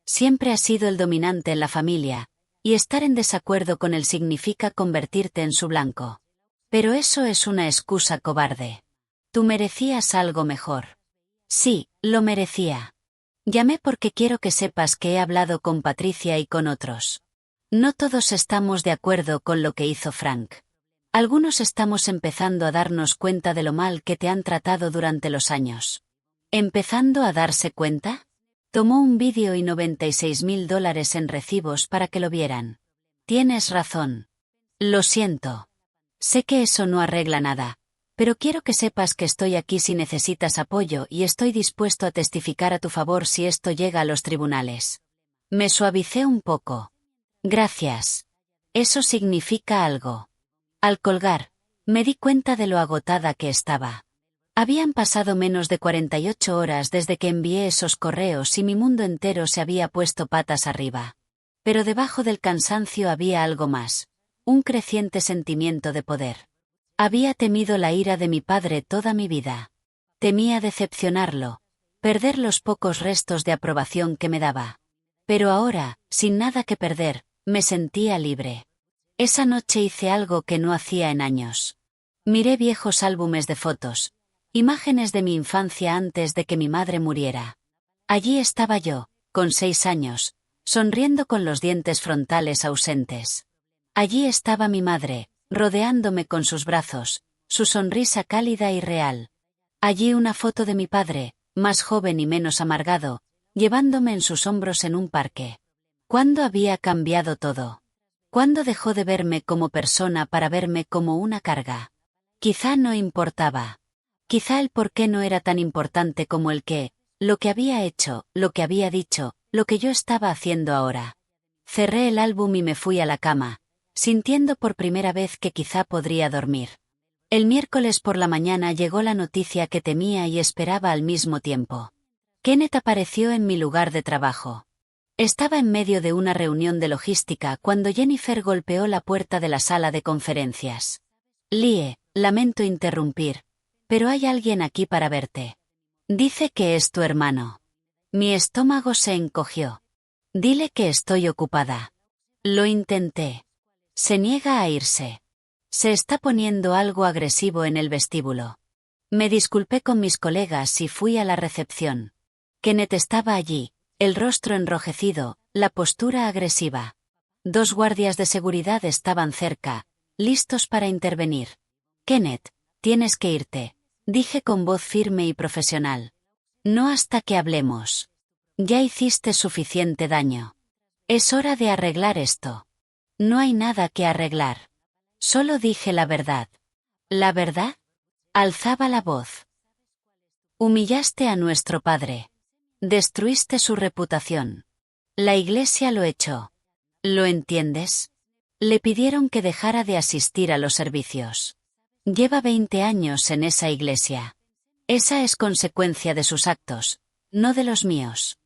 Siempre has sido el dominante en la familia, y estar en desacuerdo con él significa convertirte en su blanco. Pero eso es una excusa cobarde. Tú merecías algo mejor. Sí, lo merecía. Llamé porque quiero que sepas que he hablado con Patricia y con otros. No todos estamos de acuerdo con lo que hizo Frank. Algunos estamos empezando a darnos cuenta de lo mal que te han tratado durante los años. ¿Empezando a darse cuenta? Tomó un vídeo y $96,000 en recibos para que lo vieran. Tienes razón. Lo siento. Sé que eso no arregla nada, pero quiero que sepas que estoy aquí si necesitas apoyo y estoy dispuesto a testificar a tu favor si esto llega a los tribunales. Me suavicé un poco. Gracias. Eso significa algo. Al colgar, me di cuenta de lo agotada que estaba. Habían pasado menos de 48 horas desde que envié esos correos y mi mundo entero se había puesto patas arriba. Pero debajo del cansancio había algo más, un creciente sentimiento de poder. Había temido la ira de mi padre toda mi vida. Temía decepcionarlo, perder los pocos restos de aprobación que me daba. Pero ahora, sin nada que perder, me sentía libre. Esa noche hice algo que no hacía en años. Miré viejos álbumes de fotos, imágenes de mi infancia antes de que mi madre muriera. Allí estaba yo, con 6 años, sonriendo con los dientes frontales ausentes. Allí estaba mi madre, rodeándome con sus brazos, su sonrisa cálida y real. Allí una foto de mi padre, más joven y menos amargado, llevándome en sus hombros en un parque. ¿Cuándo había cambiado todo? ¿Cuándo dejó de verme como persona para verme como una carga? Quizá no importaba. Quizá el por qué no era tan importante como el qué, lo que había hecho, lo que había dicho, lo que yo estaba haciendo ahora. Cerré el álbum y me fui a la cama, sintiendo por primera vez que quizá podría dormir. El miércoles por la mañana llegó la noticia que temía y esperaba al mismo tiempo. Kenneth apareció en mi lugar de trabajo. Estaba en medio de una reunión de logística cuando Jennifer golpeó la puerta de la sala de conferencias. Lie, lamento interrumpir, pero hay alguien aquí para verte. Dice que es tu hermano. Mi estómago se encogió. Dile que estoy ocupada. Lo intenté. Se niega a irse. Se está poniendo algo agresivo en el vestíbulo. Me disculpé con mis colegas y fui a la recepción. Kenneth estaba allí, el rostro enrojecido, la postura agresiva. 2 guardias de seguridad estaban cerca, listos para intervenir. Kenneth, tienes que irte, dije con voz firme y profesional. No hasta que hablemos. Ya hiciste suficiente daño. Es hora de arreglar esto. No hay nada que arreglar. Solo dije la verdad. ¿La verdad? Alzaba la voz. Humillaste a nuestro padre. Destruiste su reputación. La iglesia lo echó. ¿Lo entiendes? Le pidieron que dejara de asistir a los servicios. Lleva 20 años en esa iglesia. Esa es consecuencia de sus actos, no de los míos.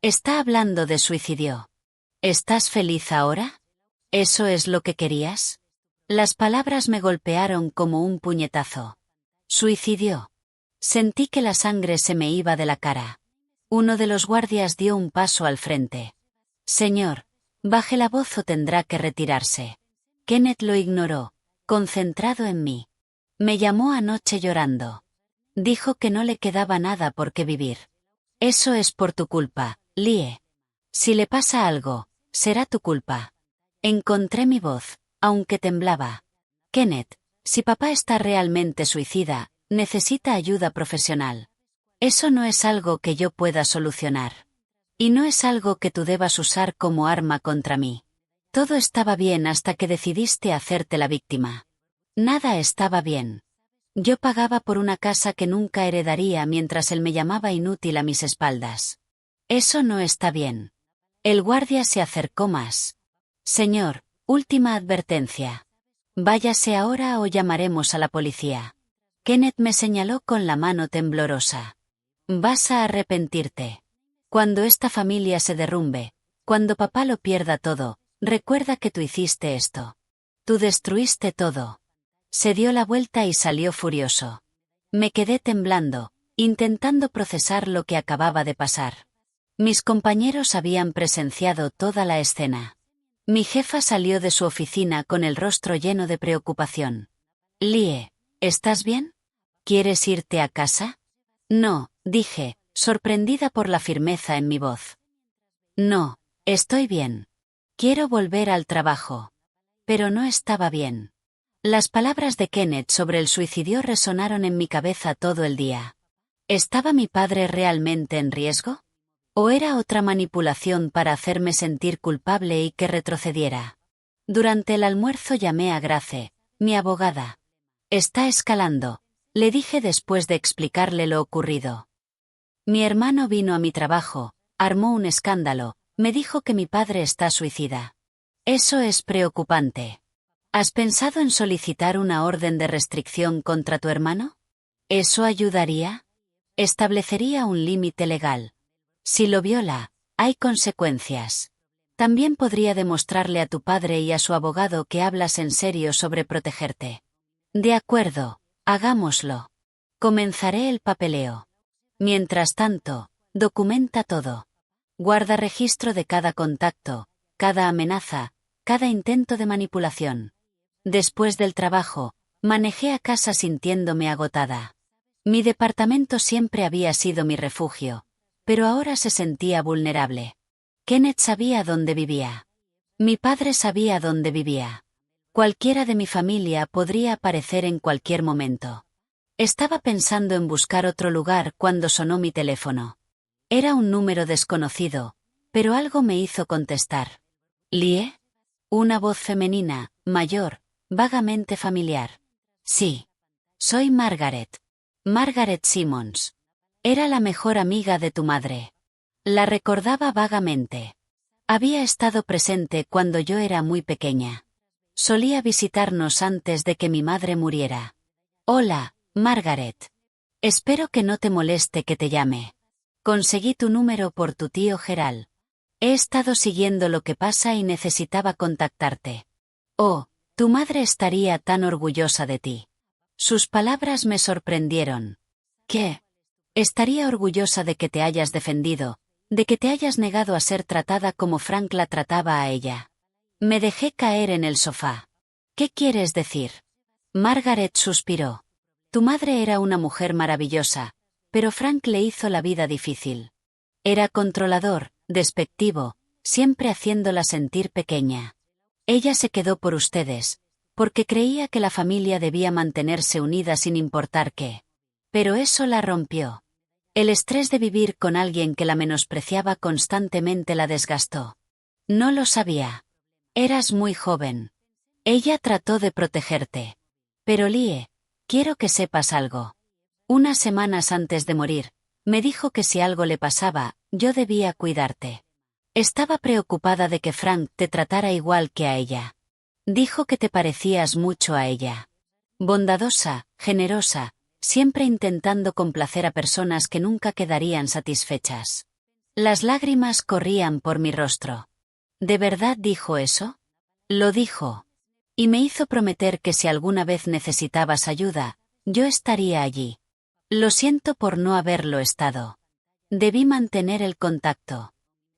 Está hablando de suicidio. ¿Estás feliz ahora? ¿Eso es lo que querías? Las palabras me golpearon como un puñetazo. Suicidio. Sentí que la sangre se me iba de la cara. Uno de los guardias dio un paso al frente. Señor, baje la voz o tendrá que retirarse. Kenneth lo ignoró, concentrado en mí. Me llamó anoche llorando. Dijo que no le quedaba nada por qué vivir. Eso es por tu culpa, Lie. Si le pasa algo, será tu culpa. Encontré mi voz, aunque temblaba. Kenneth, si papá está realmente suicida, necesita ayuda profesional. Eso no es algo que yo pueda solucionar. Y no es algo que tú debas usar como arma contra mí. Todo estaba bien hasta que decidiste hacerte la víctima. Nada estaba bien. Yo pagaba por una casa que nunca heredaría mientras él me llamaba inútil a mis espaldas. Eso no está bien. El guardia se acercó más. Señor, última advertencia. Váyase ahora o llamaremos a la policía. Kenneth me señaló con la mano temblorosa. Vas a arrepentirte. Cuando esta familia se derrumbe, cuando papá lo pierda todo, recuerda que tú hiciste esto. Tú destruiste todo. Se dio la vuelta y salió furioso. Me quedé temblando, intentando procesar lo que acababa de pasar. Mis compañeros habían presenciado toda la escena. Mi jefa salió de su oficina con el rostro lleno de preocupación. Lie, ¿estás bien? ¿Quieres irte a casa? No, dije, sorprendida por la firmeza en mi voz. No, estoy bien. Quiero volver al trabajo. Pero no estaba bien. Las palabras de Kenneth sobre el suicidio resonaron en mi cabeza todo el día. ¿Estaba mi padre realmente en riesgo? ¿O era otra manipulación para hacerme sentir culpable y que retrocediera? Durante el almuerzo llamé a Grace, mi abogada. Está escalando, le dije después de explicarle lo ocurrido. Mi hermano vino a mi trabajo, armó un escándalo, me dijo que mi padre está suicida. Eso es preocupante. ¿Has pensado en solicitar una orden de restricción contra tu hermano? ¿Eso ayudaría? Establecería un límite legal. Si lo viola, hay consecuencias. También podría demostrarle a tu padre y a su abogado que hablas en serio sobre protegerte. De acuerdo, hagámoslo. Comenzaré el papeleo. Mientras tanto, documenta todo. Guarda registro de cada contacto, cada amenaza, cada intento de manipulación. Después del trabajo, manejé a casa sintiéndome agotada. Mi departamento siempre había sido mi refugio, pero ahora se sentía vulnerable. Kenneth sabía dónde vivía. Mi padre sabía dónde vivía. Cualquiera de mi familia podría aparecer en cualquier momento. Estaba pensando en buscar otro lugar cuando sonó mi teléfono. Era un número desconocido, pero algo me hizo contestar. ¿Lie? Una voz femenina, mayor, vagamente familiar. Sí. Soy Margaret. Margaret Simmons. Era la mejor amiga de tu madre. La recordaba vagamente. Había estado presente cuando yo era muy pequeña. Solía visitarnos antes de que mi madre muriera. Hola, Margaret. Espero que no te moleste que te llame. Conseguí tu número por tu tío Gerald. He estado siguiendo lo que pasa y necesitaba contactarte. Oh, tu madre estaría tan orgullosa de ti. Sus palabras me sorprendieron. ¿Qué? Estaría orgullosa de que te hayas defendido, de que te hayas negado a ser tratada como Frank la trataba a ella. Me dejé caer en el sofá. ¿Qué quieres decir? Margaret suspiró. Tu madre era una mujer maravillosa, pero Frank le hizo la vida difícil. Era controlador, despectivo, siempre haciéndola sentir pequeña. Ella se quedó por ustedes, porque creía que la familia debía mantenerse unida sin importar qué. Pero eso la rompió. El estrés de vivir con alguien que la menospreciaba constantemente la desgastó. No lo sabía. Eras muy joven. Ella trató de protegerte. Pero Lie, quiero que sepas algo. Unas semanas antes de morir, me dijo que si algo le pasaba, yo debía cuidarte. Estaba preocupada de que Frank te tratara igual que a ella. Dijo que te parecías mucho a ella. Bondadosa, generosa, siempre intentando complacer a personas que nunca quedarían satisfechas. Las lágrimas corrían por mi rostro. ¿De verdad dijo eso? Lo dijo. Y me hizo prometer que si alguna vez necesitabas ayuda, yo estaría allí. Lo siento por no haberlo estado. Debí mantener el contacto.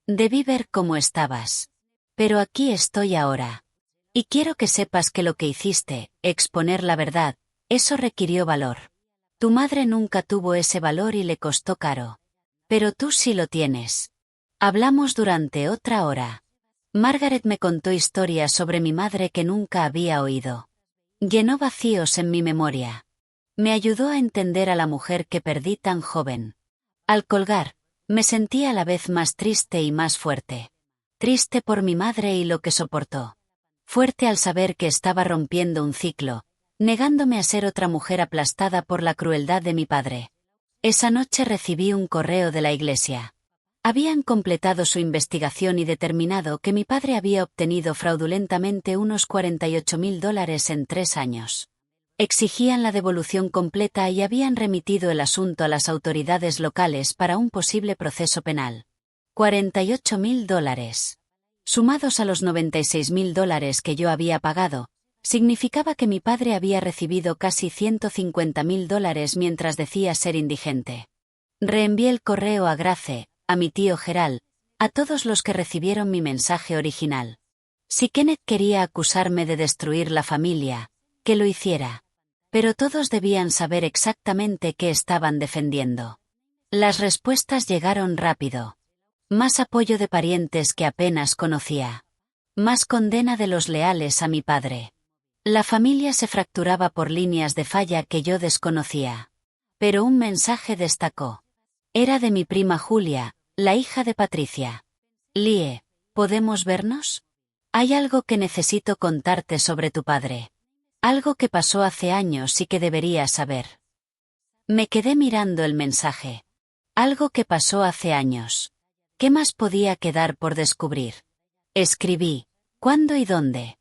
Debí ver cómo estabas. Pero aquí estoy ahora. Y quiero que sepas que lo que hiciste, exponer la verdad, eso requirió valor. Tu madre nunca tuvo ese valor y le costó caro. Pero tú sí lo tienes. Hablamos durante otra hora. Margaret me contó historias sobre mi madre que nunca había oído. Llenó vacíos en mi memoria. Me ayudó a entender a la mujer que perdí tan joven. Al colgar, me sentí a la vez más triste y más fuerte. Triste por mi madre y lo que soportó. Fuerte al saber que estaba rompiendo un ciclo, negándome a ser otra mujer aplastada por la crueldad de mi padre. Esa noche recibí un correo de la iglesia. Habían completado su investigación y determinado que mi padre había obtenido fraudulentamente unos $48,000 en 3 años. Exigían la devolución completa y habían remitido el asunto a las autoridades locales para un posible proceso penal. $48,000. Sumados a los $96,000 que yo había pagado, significaba que mi padre había recibido casi $150,000 mientras decía ser indigente. Reenvié el correo a Grace, a mi tío Gerald, a todos los que recibieron mi mensaje original. Si Kenneth quería acusarme de destruir la familia, que lo hiciera. Pero todos debían saber exactamente qué estaban defendiendo. Las respuestas llegaron rápido. Más apoyo de parientes que apenas conocía. Más condena de los leales a mi padre. La familia se fracturaba por líneas de falla que yo desconocía. Pero un mensaje destacó. Era de mi prima Julia, la hija de Patricia. Lie, ¿podemos vernos? Hay algo que necesito contarte sobre tu padre. Algo que pasó hace años y que deberías saber. Me quedé mirando el mensaje. Algo que pasó hace años. ¿Qué más podía quedar por descubrir? Escribí, ¿cuándo y dónde?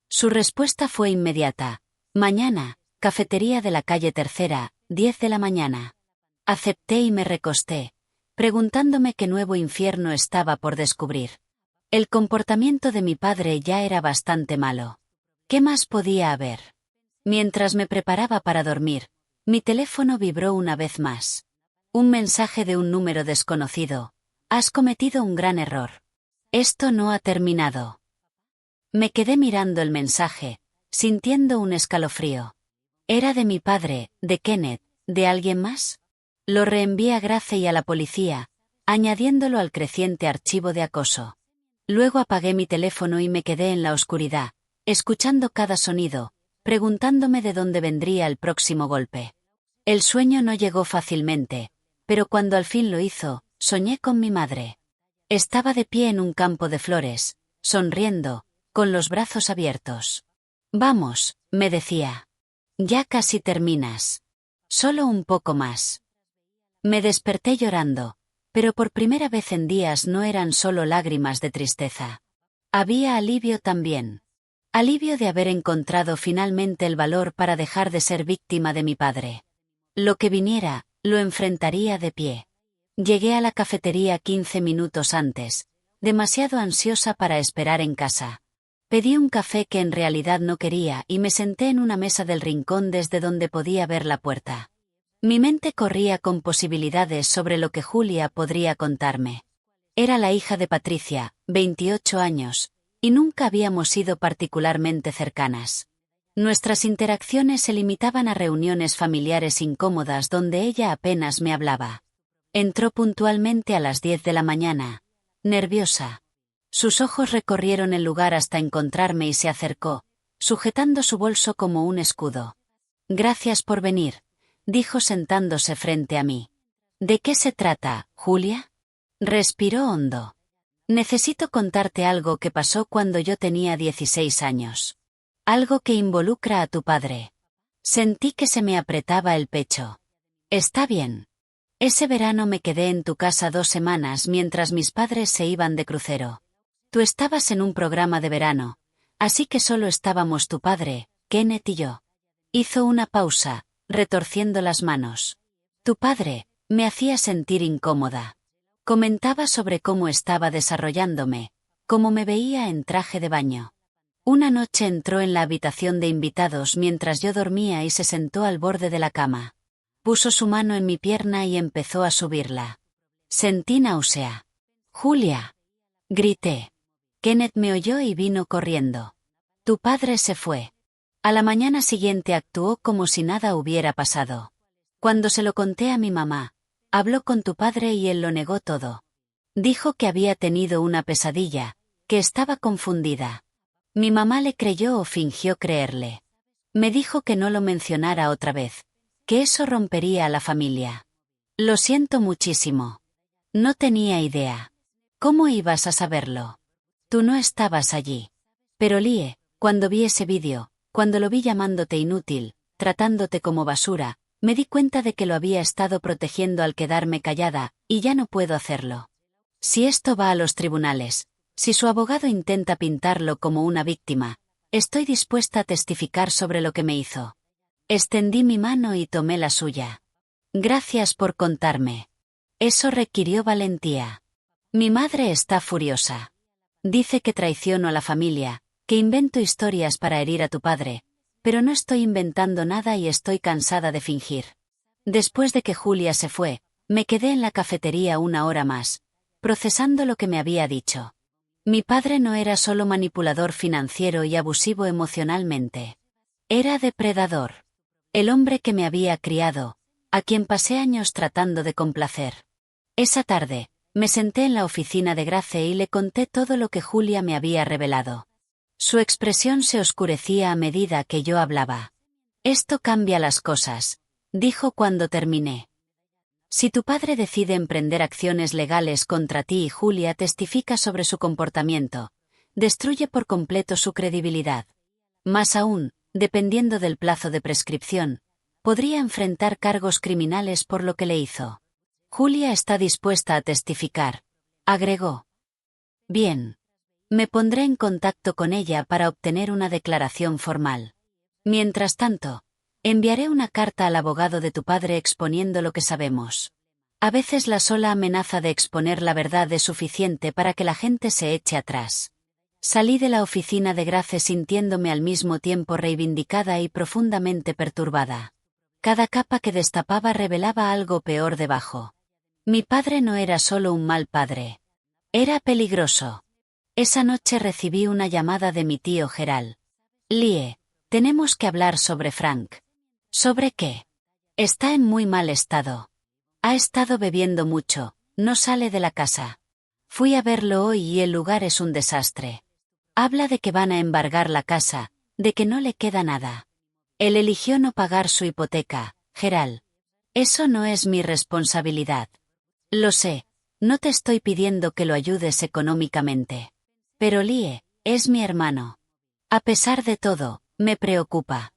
Su respuesta fue inmediata. Mañana, cafetería de la calle Tercera, 10 de la mañana. Acepté y me recosté, preguntándome qué nuevo infierno estaba por descubrir. El comportamiento de mi padre ya era bastante malo. ¿Qué más podía haber? Mientras me preparaba para dormir, mi teléfono vibró una vez más. Un mensaje de un número desconocido. Has cometido un gran error. Esto no ha terminado. Me quedé mirando el mensaje, sintiendo un escalofrío. ¿Era de mi padre, de Kenneth, de alguien más? Lo reenvié a Grace y a la policía, añadiéndolo al creciente archivo de acoso. Luego apagué mi teléfono y me quedé en la oscuridad, escuchando cada sonido, preguntándome de dónde vendría el próximo golpe. El sueño no llegó fácilmente, pero cuando al fin lo hizo, soñé con mi madre. Estaba de pie en un campo de flores, sonriendo, con los brazos abiertos. Vamos, me decía. Ya casi terminas. Solo un poco más. Me desperté llorando, pero por primera vez en días no eran solo lágrimas de tristeza. Había alivio también. Alivio de haber encontrado finalmente el valor para dejar de ser víctima de mi padre. Lo que viniera, lo enfrentaría de pie. Llegué a la cafetería 15 minutos antes, demasiado ansiosa para esperar en casa. Pedí un café que en realidad no quería y me senté en una mesa del rincón desde donde podía ver la puerta. Mi mente corría con posibilidades sobre lo que Julia podría contarme. Era la hija de Patricia, 28 años, y nunca habíamos sido particularmente cercanas. Nuestras interacciones se limitaban a reuniones familiares incómodas donde ella apenas me hablaba. Entró puntualmente a las 10 de la mañana, nerviosa. Sus ojos recorrieron el lugar hasta encontrarme y se acercó, sujetando su bolso como un escudo. Gracias por venir, dijo sentándose frente a mí. ¿De qué se trata, Julia? Respiró hondo. Necesito contarte algo que pasó cuando yo tenía 16 años. Algo que involucra a tu padre. Sentí que se me apretaba el pecho. Está bien. Ese verano me quedé en tu casa 2 semanas mientras mis padres se iban de crucero. Tú estabas en un programa de verano, así que solo estábamos tu padre, Kenneth y yo. Hizo una pausa, retorciendo las manos. Tu padre, me hacía sentir incómoda. Comentaba sobre cómo estaba desarrollándome, cómo me veía en traje de baño. Una noche entró en la habitación de invitados mientras yo dormía y se sentó al borde de la cama. Puso su mano en mi pierna y empezó a subirla. Sentí náusea. Julia. Grité. Kenneth me oyó y vino corriendo. Tu padre se fue. A la mañana siguiente actuó como si nada hubiera pasado. Cuando se lo conté a mi mamá, habló con tu padre y él lo negó todo. Dijo que había tenido una pesadilla, que estaba confundida. Mi mamá le creyó o fingió creerle. Me dijo que no lo mencionara otra vez, que eso rompería a la familia. Lo siento muchísimo. No tenía idea. ¿Cómo ibas a saberlo? Tú no estabas allí. Pero Lie, cuando vi ese vídeo, cuando lo vi llamándote inútil, tratándote como basura, me di cuenta de que lo había estado protegiendo al quedarme callada, y ya no puedo hacerlo. Si esto va a los tribunales, si su abogado intenta pintarlo como una víctima, estoy dispuesta a testificar sobre lo que me hizo. Extendí mi mano y tomé la suya. Gracias por contarme. Eso requirió valentía. Mi madre está furiosa. Dice que traiciono a la familia, que invento historias para herir a tu padre, pero no estoy inventando nada y estoy cansada de fingir. Después de que Julia se fue, me quedé en la cafetería 1 hora más, procesando lo que me había dicho. Mi padre no era solo manipulador financiero y abusivo emocionalmente. Era depredador. El hombre que me había criado, a quien pasé años tratando de complacer. Esa tarde, me senté en la oficina de Grace y le conté todo lo que Julia me había revelado. Su expresión se oscurecía a medida que yo hablaba. Esto cambia las cosas, dijo cuando terminé. Si tu padre decide emprender acciones legales contra ti y Julia testifica sobre su comportamiento, destruye por completo su credibilidad. Más aún, dependiendo del plazo de prescripción, podría enfrentar cargos criminales por lo que le hizo. Julia está dispuesta a testificar, agregó. Bien. Me pondré en contacto con ella para obtener una declaración formal. Mientras tanto, enviaré una carta al abogado de tu padre exponiendo lo que sabemos. A veces la sola amenaza de exponer la verdad es suficiente para que la gente se eche atrás. Salí de la oficina de Grace sintiéndome al mismo tiempo reivindicada y profundamente perturbada. Cada capa que destapaba revelaba algo peor debajo. Mi padre no era solo un mal padre. Era peligroso. Esa noche recibí una llamada de mi tío Gerald. Lie, tenemos que hablar sobre Frank. ¿Sobre qué? Está en muy mal estado. Ha estado bebiendo mucho, no sale de la casa. Fui a verlo hoy y el lugar es un desastre. Habla de que van a embargar la casa, de que no le queda nada. Él eligió no pagar su hipoteca, Gerald. Eso no es mi responsabilidad. Lo sé, no te estoy pidiendo que lo ayudes económicamente. Pero Lie, es mi hermano. A pesar de todo, me preocupa.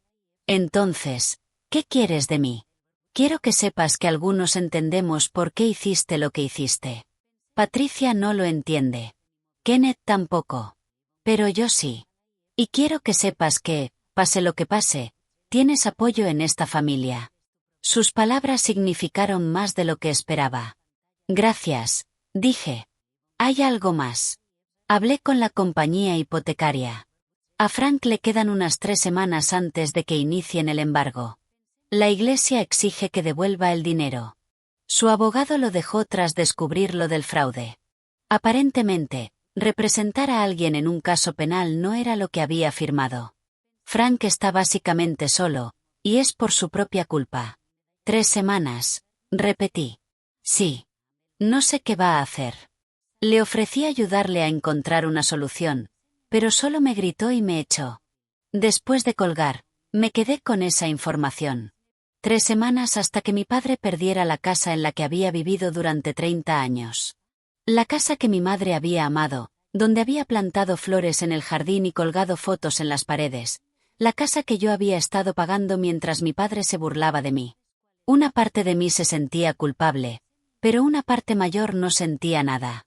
Entonces, ¿qué quieres de mí? Quiero que sepas que algunos entendemos por qué hiciste lo que hiciste. Patricia no lo entiende. Kenneth tampoco. Pero yo sí. Y quiero que sepas que, pase lo que pase, tienes apoyo en esta familia. Sus palabras significaron más de lo que esperaba. Gracias, dije. ¿Hay algo más? Hablé con la compañía hipotecaria. A Frank le quedan unas 3 semanas antes de que inicien el embargo. La iglesia exige que devuelva el dinero. Su abogado lo dejó tras descubrir lo del fraude. Aparentemente, representar a alguien en un caso penal no era lo que había firmado. Frank está básicamente solo, y es por su propia culpa. 3 semanas, repetí. Sí. No sé qué va a hacer. Le ofrecí ayudarle a encontrar una solución, pero solo me gritó y me echó. Después de colgar, me quedé con esa información. 3 semanas hasta que mi padre perdiera la casa en la que había vivido durante 30 años. La casa que mi madre había amado, donde había plantado flores en el jardín y colgado fotos en las paredes. La casa que yo había estado pagando mientras mi padre se burlaba de mí. Una parte de mí se sentía culpable, pero una parte mayor no sentía nada.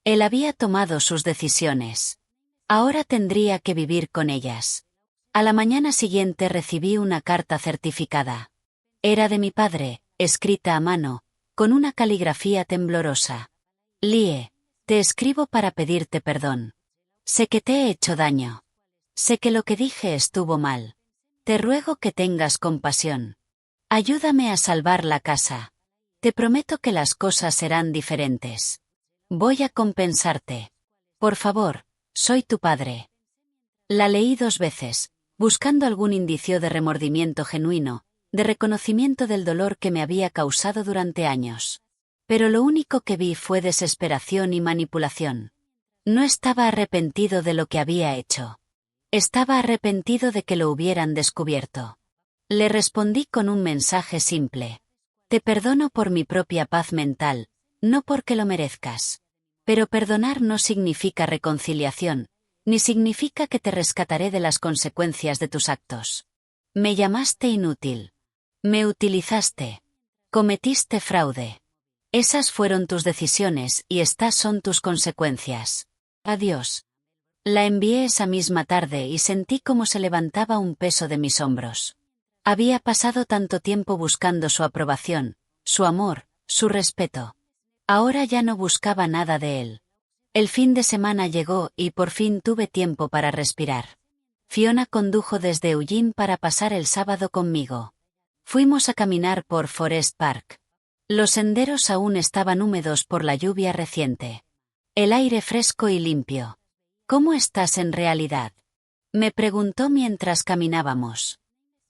Él había tomado sus decisiones. Ahora tendría que vivir con ellas. A la mañana siguiente recibí una carta certificada. Era de mi padre, escrita a mano, con una caligrafía temblorosa. Lie, te escribo para pedirte perdón. Sé que te he hecho daño. Sé que lo que dije estuvo mal. Te ruego que tengas compasión. Ayúdame a salvar la casa. Te prometo que las cosas serán diferentes. Voy a compensarte. Por favor, soy tu padre. La leí 2 veces, buscando algún indicio de remordimiento genuino, de reconocimiento del dolor que me había causado durante años. Pero lo único que vi fue desesperación y manipulación. No estaba arrepentido de lo que había hecho. Estaba arrepentido de que lo hubieran descubierto. Le respondí con un mensaje simple. Te perdono por mi propia paz mental, no porque lo merezcas. Pero perdonar no significa reconciliación, ni significa que te rescataré de las consecuencias de tus actos. Me llamaste inútil. Me utilizaste. Cometiste fraude. Esas fueron tus decisiones y estas son tus consecuencias. Adiós. La envié esa misma tarde y sentí cómo se levantaba un peso de mis hombros. Había pasado tanto tiempo buscando su aprobación, su amor, su respeto. Ahora ya no buscaba nada de él. El fin de semana llegó y por fin tuve tiempo para respirar. Fiona condujo desde Eugene para pasar el sábado conmigo. Fuimos a caminar por Forest Park. Los senderos aún estaban húmedos por la lluvia reciente. El aire fresco y limpio. ¿Cómo estás en realidad? Me preguntó mientras caminábamos.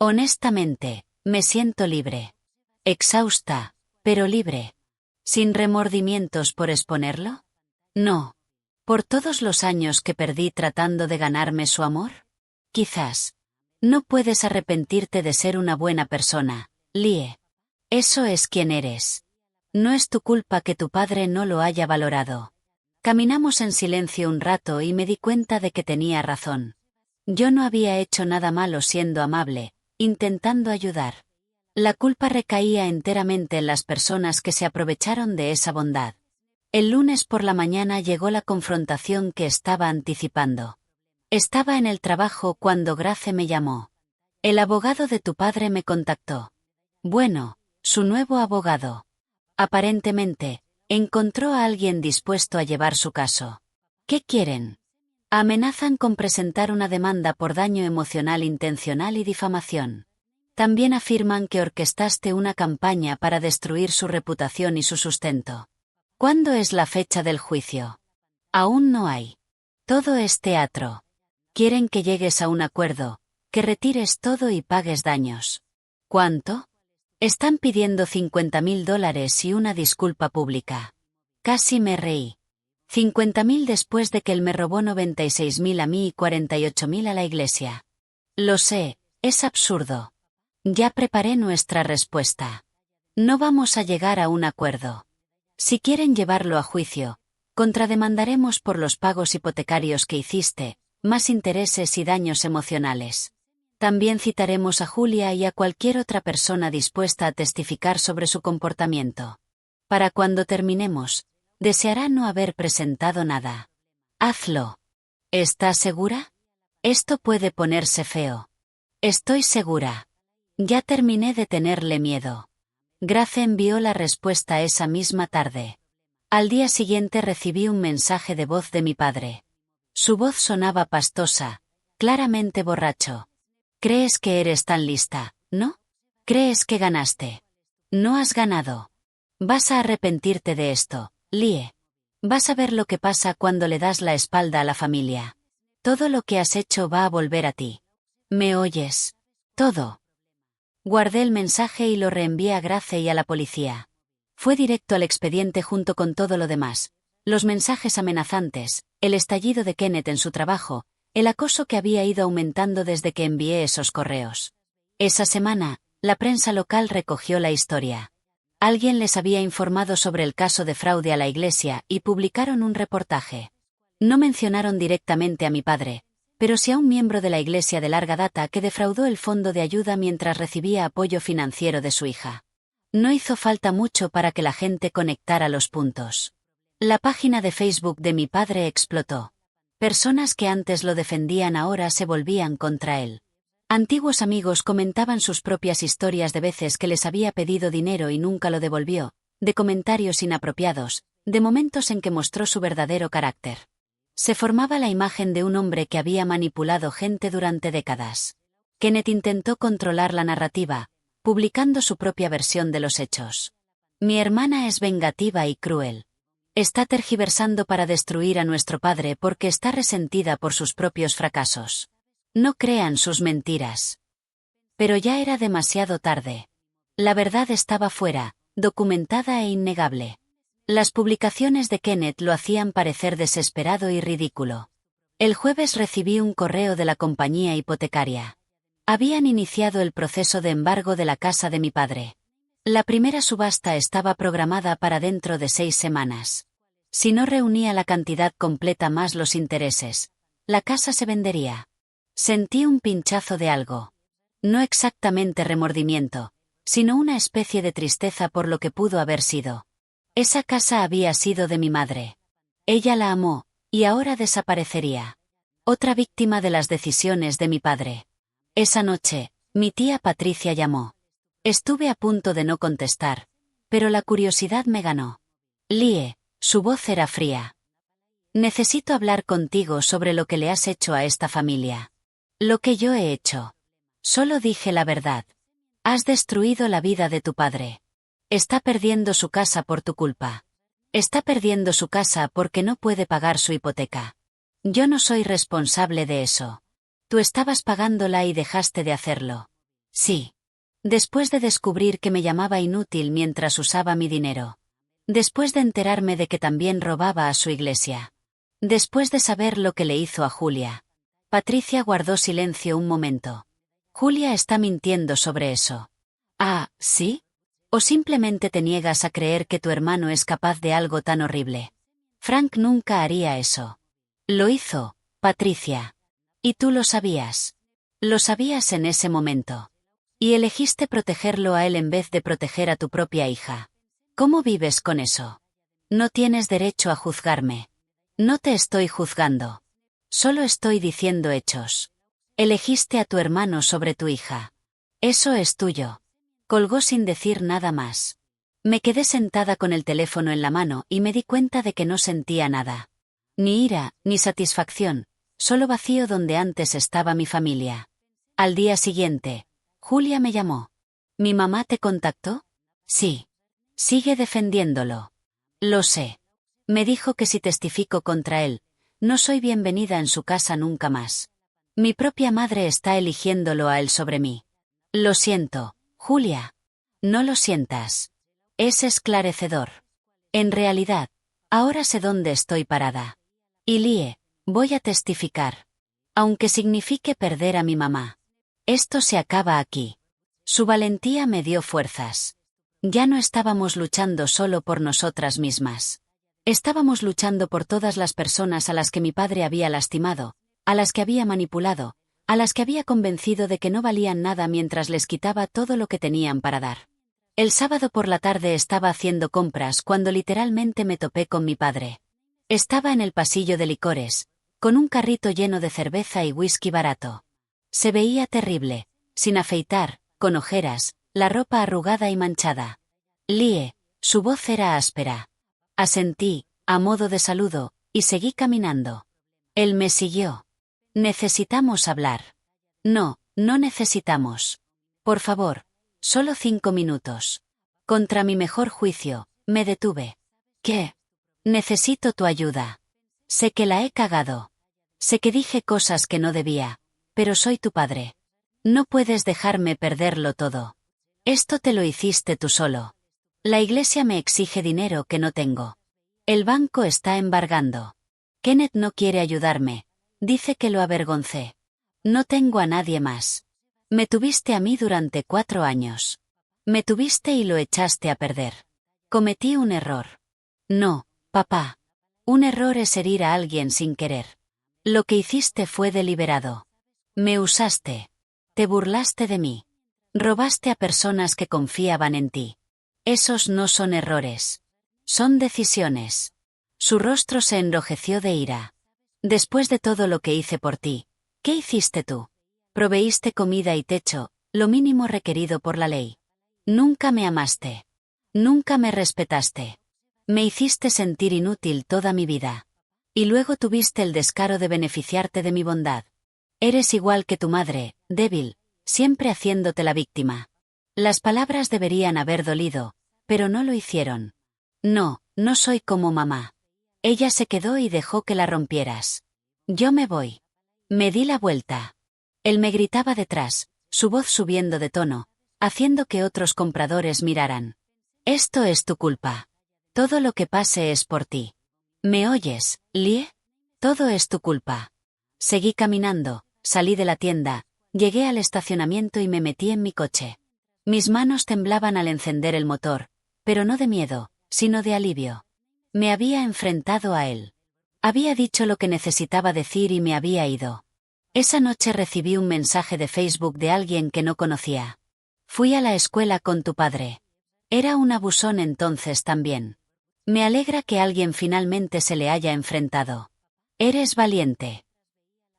Honestamente, me siento libre. Exhausta, pero libre. ¿Sin remordimientos por exponerlo? No. ¿Por todos los años que perdí tratando de ganarme su amor? Quizás. No puedes arrepentirte de ser una buena persona, Lie. Eso es quien eres. No es tu culpa que tu padre no lo haya valorado. Caminamos en silencio un rato y me di cuenta de que tenía razón. Yo no había hecho nada malo siendo amable, intentando ayudar. La culpa recaía enteramente en las personas que se aprovecharon de esa bondad. El lunes por la mañana llegó la confrontación que estaba anticipando. Estaba en el trabajo cuando Grace me llamó. El abogado de tu padre me contactó. Bueno, su nuevo abogado. Aparentemente, encontró a alguien dispuesto a llevar su caso. ¿Qué quieren? Amenazan con presentar una demanda por daño emocional intencional y difamación. También afirman que orquestaste una campaña para destruir su reputación y su sustento. ¿Cuándo es la fecha del juicio? Aún no hay. Todo es teatro. Quieren que llegues a un acuerdo, que retires todo y pagues daños. ¿Cuánto? Están pidiendo $50.000 y una disculpa pública. Casi me reí. 50.000 después de que él me robó 96.000 a mí y 48.000 a la iglesia. Lo sé, es absurdo. Ya preparé nuestra respuesta. No vamos a llegar a un acuerdo. Si quieren llevarlo a juicio, contrademandaremos por los pagos hipotecarios que hiciste, más intereses y daños emocionales. También citaremos a Julia y a cualquier otra persona dispuesta a testificar sobre su comportamiento. Para cuando terminemos, deseará no haber presentado nada. Hazlo. ¿Estás segura? Esto puede ponerse feo. Estoy segura. Ya terminé de tenerle miedo. Grace envió la respuesta esa misma tarde. Al día siguiente recibí un mensaje de voz de mi padre. Su voz sonaba pastosa, claramente borracho. ¿Crees que eres tan lista, no? ¿Crees que ganaste? No has ganado. Vas a arrepentirte de esto, Lie. Vas a ver lo que pasa cuando le das la espalda a la familia. Todo lo que has hecho va a volver a ti. ¿Me oyes? Todo. Guardé el mensaje y lo reenvié a Grace y a la policía. Fue directo al expediente junto con todo lo demás. Los mensajes amenazantes, el estallido de Kenneth en su trabajo, el acoso que había ido aumentando desde que envié esos correos. Esa semana, la prensa local recogió la historia. Alguien les había informado sobre el caso de fraude a la iglesia y publicaron un reportaje. No mencionaron directamente a mi padre, pero sí a un miembro de la iglesia de larga data que defraudó el fondo de ayuda mientras recibía apoyo financiero de su hija. No hizo falta mucho para que la gente conectara los puntos. La página de Facebook de mi padre explotó. Personas que antes lo defendían ahora se volvían contra él. Antiguos amigos comentaban sus propias historias de veces que les había pedido dinero y nunca lo devolvió, de comentarios inapropiados, de momentos en que mostró su verdadero carácter. Se formaba la imagen de un hombre que había manipulado gente durante décadas. Kenneth intentó controlar la narrativa, publicando su propia versión de los hechos. Mi hermana es vengativa y cruel. Está tergiversando para destruir a nuestro padre porque está resentida por sus propios fracasos. No crean sus mentiras. Pero ya era demasiado tarde. La verdad estaba fuera, documentada e innegable. Las publicaciones de Kenneth lo hacían parecer desesperado y ridículo. El jueves recibí un correo de la compañía hipotecaria. Habían iniciado el proceso de embargo de la casa de mi padre. La primera subasta estaba programada para dentro de 6 semanas. Si no reunía la cantidad completa más los intereses, la casa se vendería. Sentí un pinchazo de algo. No exactamente remordimiento, sino una especie de tristeza por lo que pudo haber sido. Esa casa había sido de mi madre. Ella la amó, y ahora desaparecería. Otra víctima de las decisiones de mi padre. Esa noche, mi tía Patricia llamó. Estuve a punto de no contestar, pero la curiosidad me ganó. Lie, su voz era fría. Necesito hablar contigo sobre lo que le has hecho a esta familia. Lo que yo he hecho. Solo dije la verdad. Has destruido la vida de tu padre. Está perdiendo su casa por tu culpa. Está perdiendo su casa porque no puede pagar su hipoteca. Yo no soy responsable de eso. Tú estabas pagándola y dejaste de hacerlo. Sí. Después de descubrir que me llamaba inútil mientras usaba mi dinero. Después de enterarme de que también robaba a su iglesia. Después de saber lo que le hizo a Julia. Patricia guardó silencio un momento. Julia está mintiendo sobre eso. Ah, ¿sí? ¿O simplemente te niegas a creer que tu hermano es capaz de algo tan horrible? Frank nunca haría eso. Lo hizo, Patricia. Y tú lo sabías. Lo sabías en ese momento. Y elegiste protegerlo a él en vez de proteger a tu propia hija. ¿Cómo vives con eso? No tienes derecho a juzgarme. No te estoy juzgando. Solo estoy diciendo hechos. Elegiste a tu hermano sobre tu hija. Eso es tuyo. Colgó sin decir nada más. Me quedé sentada con el teléfono en la mano y me di cuenta de que no sentía nada. Ni ira, ni satisfacción, solo vacío donde antes estaba mi familia. Al día siguiente, Julia me llamó. ¿Mi mamá te contactó? Sí. Sigue defendiéndolo. Lo sé. Me dijo que si testifico contra él, no soy bienvenida en su casa nunca más. Mi propia madre está eligiéndolo a él sobre mí. Lo siento, Julia. No lo sientas. Es esclarecedor. En realidad, ahora sé dónde estoy parada. Y Lie, voy a testificar. Aunque signifique perder a mi mamá. Esto se acaba aquí. Su valentía me dio fuerzas. Ya no estábamos luchando solo por nosotras mismas. Estábamos luchando por todas las personas a las que mi padre había lastimado, a las que había manipulado, a las que había convencido de que no valían nada mientras les quitaba todo lo que tenían para dar. El sábado por la tarde estaba haciendo compras cuando literalmente me topé con mi padre. Estaba en el pasillo de licores, con un carrito lleno de cerveza y whisky barato. Se veía terrible, sin afeitar, con ojeras, la ropa arrugada y manchada. Lie, su voz era áspera. Asentí, a modo de saludo, y seguí caminando. Él me siguió. Necesitamos hablar. No, no necesitamos. Por favor, solo 5 minutos. Contra mi mejor juicio, me detuve. ¿Qué? Necesito tu ayuda. Sé que la he cagado. Sé que dije cosas que no debía, pero soy tu padre. No puedes dejarme perderlo todo. Esto te lo hiciste tú solo. La iglesia me exige dinero que no tengo. El banco está embargando. Kenneth no quiere ayudarme. Dice que lo avergoncé. No tengo a nadie más. Me tuviste a mí durante 4 años. Me tuviste y lo echaste a perder. Cometí un error. No, papá. Un error es herir a alguien sin querer. Lo que hiciste fue deliberado. Me usaste. Te burlaste de mí. Robaste a personas que confiaban en ti. Esos no son errores. Son decisiones. Su rostro se enrojeció de ira. Después de todo lo que hice por ti, ¿qué hiciste tú? Proveíste comida y techo, lo mínimo requerido por la ley. Nunca me amaste. Nunca me respetaste. Me hiciste sentir inútil toda mi vida. Y luego tuviste el descaro de beneficiarte de mi bondad. Eres igual que tu madre, débil, siempre haciéndote la víctima. Las palabras deberían haber dolido, pero no lo hicieron. No, no soy como mamá. Ella se quedó y dejó que la rompieras. Yo me voy. Me di la vuelta. Él me gritaba detrás, su voz subiendo de tono, haciendo que otros compradores miraran. Esto es tu culpa. Todo lo que pase es por ti. ¿Me oyes, Lie? Todo es tu culpa. Seguí caminando, salí de la tienda, llegué al estacionamiento y me metí en mi coche. Mis manos temblaban al encender el motor, pero no de miedo, sino de alivio. Me había enfrentado a él. Había dicho lo que necesitaba decir y me había ido. Esa noche recibí un mensaje de Facebook de alguien que no conocía. Fui a la escuela con tu padre. Era un abusón entonces también. Me alegra que alguien finalmente se le haya enfrentado. Eres valiente.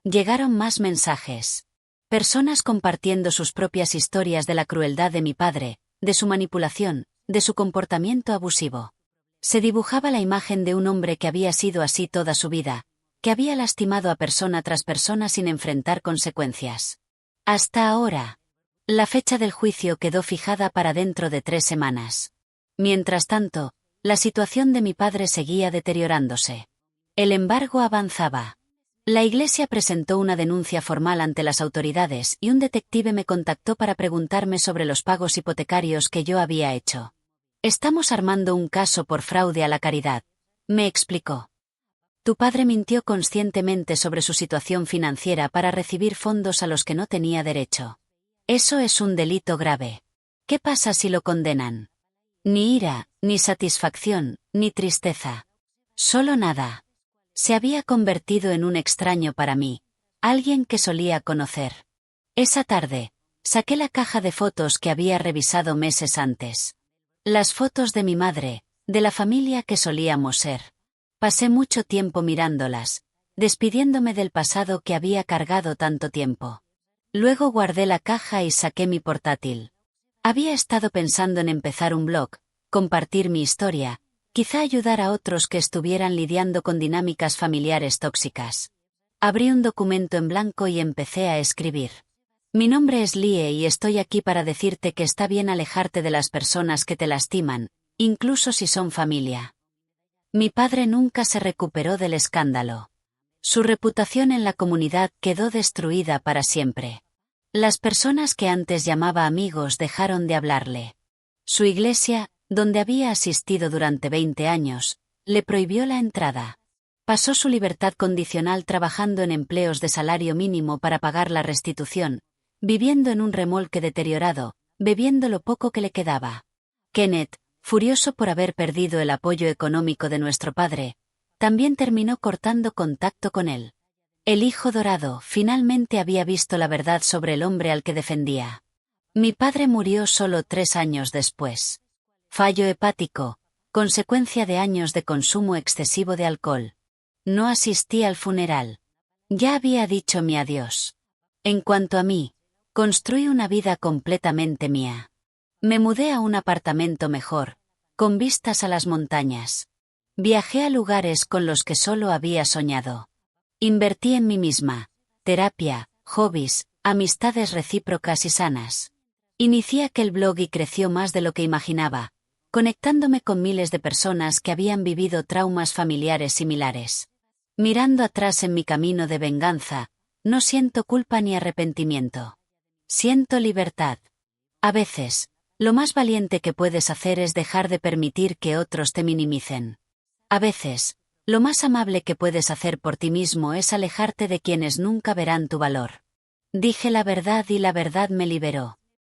Llegaron más mensajes. Personas compartiendo sus propias historias de la crueldad de mi padre, de su manipulación, de su comportamiento abusivo. Se dibujaba la imagen de un hombre que había sido así toda su vida, que había lastimado a persona tras persona sin enfrentar consecuencias. Hasta ahora. La fecha del juicio quedó fijada para dentro de 3 semanas. Mientras tanto, la situación de mi padre seguía deteriorándose. El embargo avanzaba. La iglesia presentó una denuncia formal ante las autoridades y un detective me contactó para preguntarme sobre los pagos hipotecarios que yo había hecho. Estamos armando un caso por fraude a la caridad, me explicó. Tu padre mintió conscientemente sobre su situación financiera para recibir fondos a los que no tenía derecho. Eso es un delito grave. ¿Qué pasa si lo condenan? Ni ira, ni satisfacción, ni tristeza. Solo nada. Se había convertido en un extraño para mí, alguien que solía conocer. Esa tarde, saqué la caja de fotos que había revisado meses antes. Las fotos de mi madre, de la familia que solíamos ser. Pasé mucho tiempo mirándolas, despidiéndome del pasado que había cargado tanto tiempo. Luego guardé la caja y saqué mi portátil. Había estado pensando en empezar un blog, compartir mi historia, quizá ayudar a otros que estuvieran lidiando con dinámicas familiares tóxicas. Abrí un documento en blanco y empecé a escribir. Mi nombre es Lie y estoy aquí para decirte que está bien alejarte de las personas que te lastiman, incluso si son familia. Mi padre nunca se recuperó del escándalo. Su reputación en la comunidad quedó destruida para siempre. Las personas que antes llamaba amigos dejaron de hablarle. Su iglesia, donde había asistido durante 20 años, le prohibió la entrada. Pasó su libertad condicional trabajando en empleos de salario mínimo para pagar la restitución, viviendo en un remolque deteriorado, bebiendo lo poco que le quedaba. Kenneth, furioso por haber perdido el apoyo económico de nuestro padre, también terminó cortando contacto con él. El hijo dorado finalmente había visto la verdad sobre el hombre al que defendía. Mi padre murió solo 3 años después. Fallo hepático, consecuencia de años de consumo excesivo de alcohol. No asistí al funeral. Ya había dicho mi adiós. En cuanto a mí, construí una vida completamente mía. Me mudé a un apartamento mejor, con vistas a las montañas. Viajé a lugares con los que solo había soñado. Invertí en mí misma, terapia, hobbies, amistades recíprocas y sanas. Inicié aquel blog y creció más de lo que imaginaba, conectándome con miles de personas que habían vivido traumas familiares similares. Mirando atrás en mi camino de venganza, no siento culpa ni arrepentimiento. Siento libertad. A veces, lo más valiente que puedes hacer es dejar de permitir que otros te minimicen. A veces, lo más amable que puedes hacer por ti mismo es alejarte de quienes nunca verán tu valor. Dije la verdad y la verdad me liberó.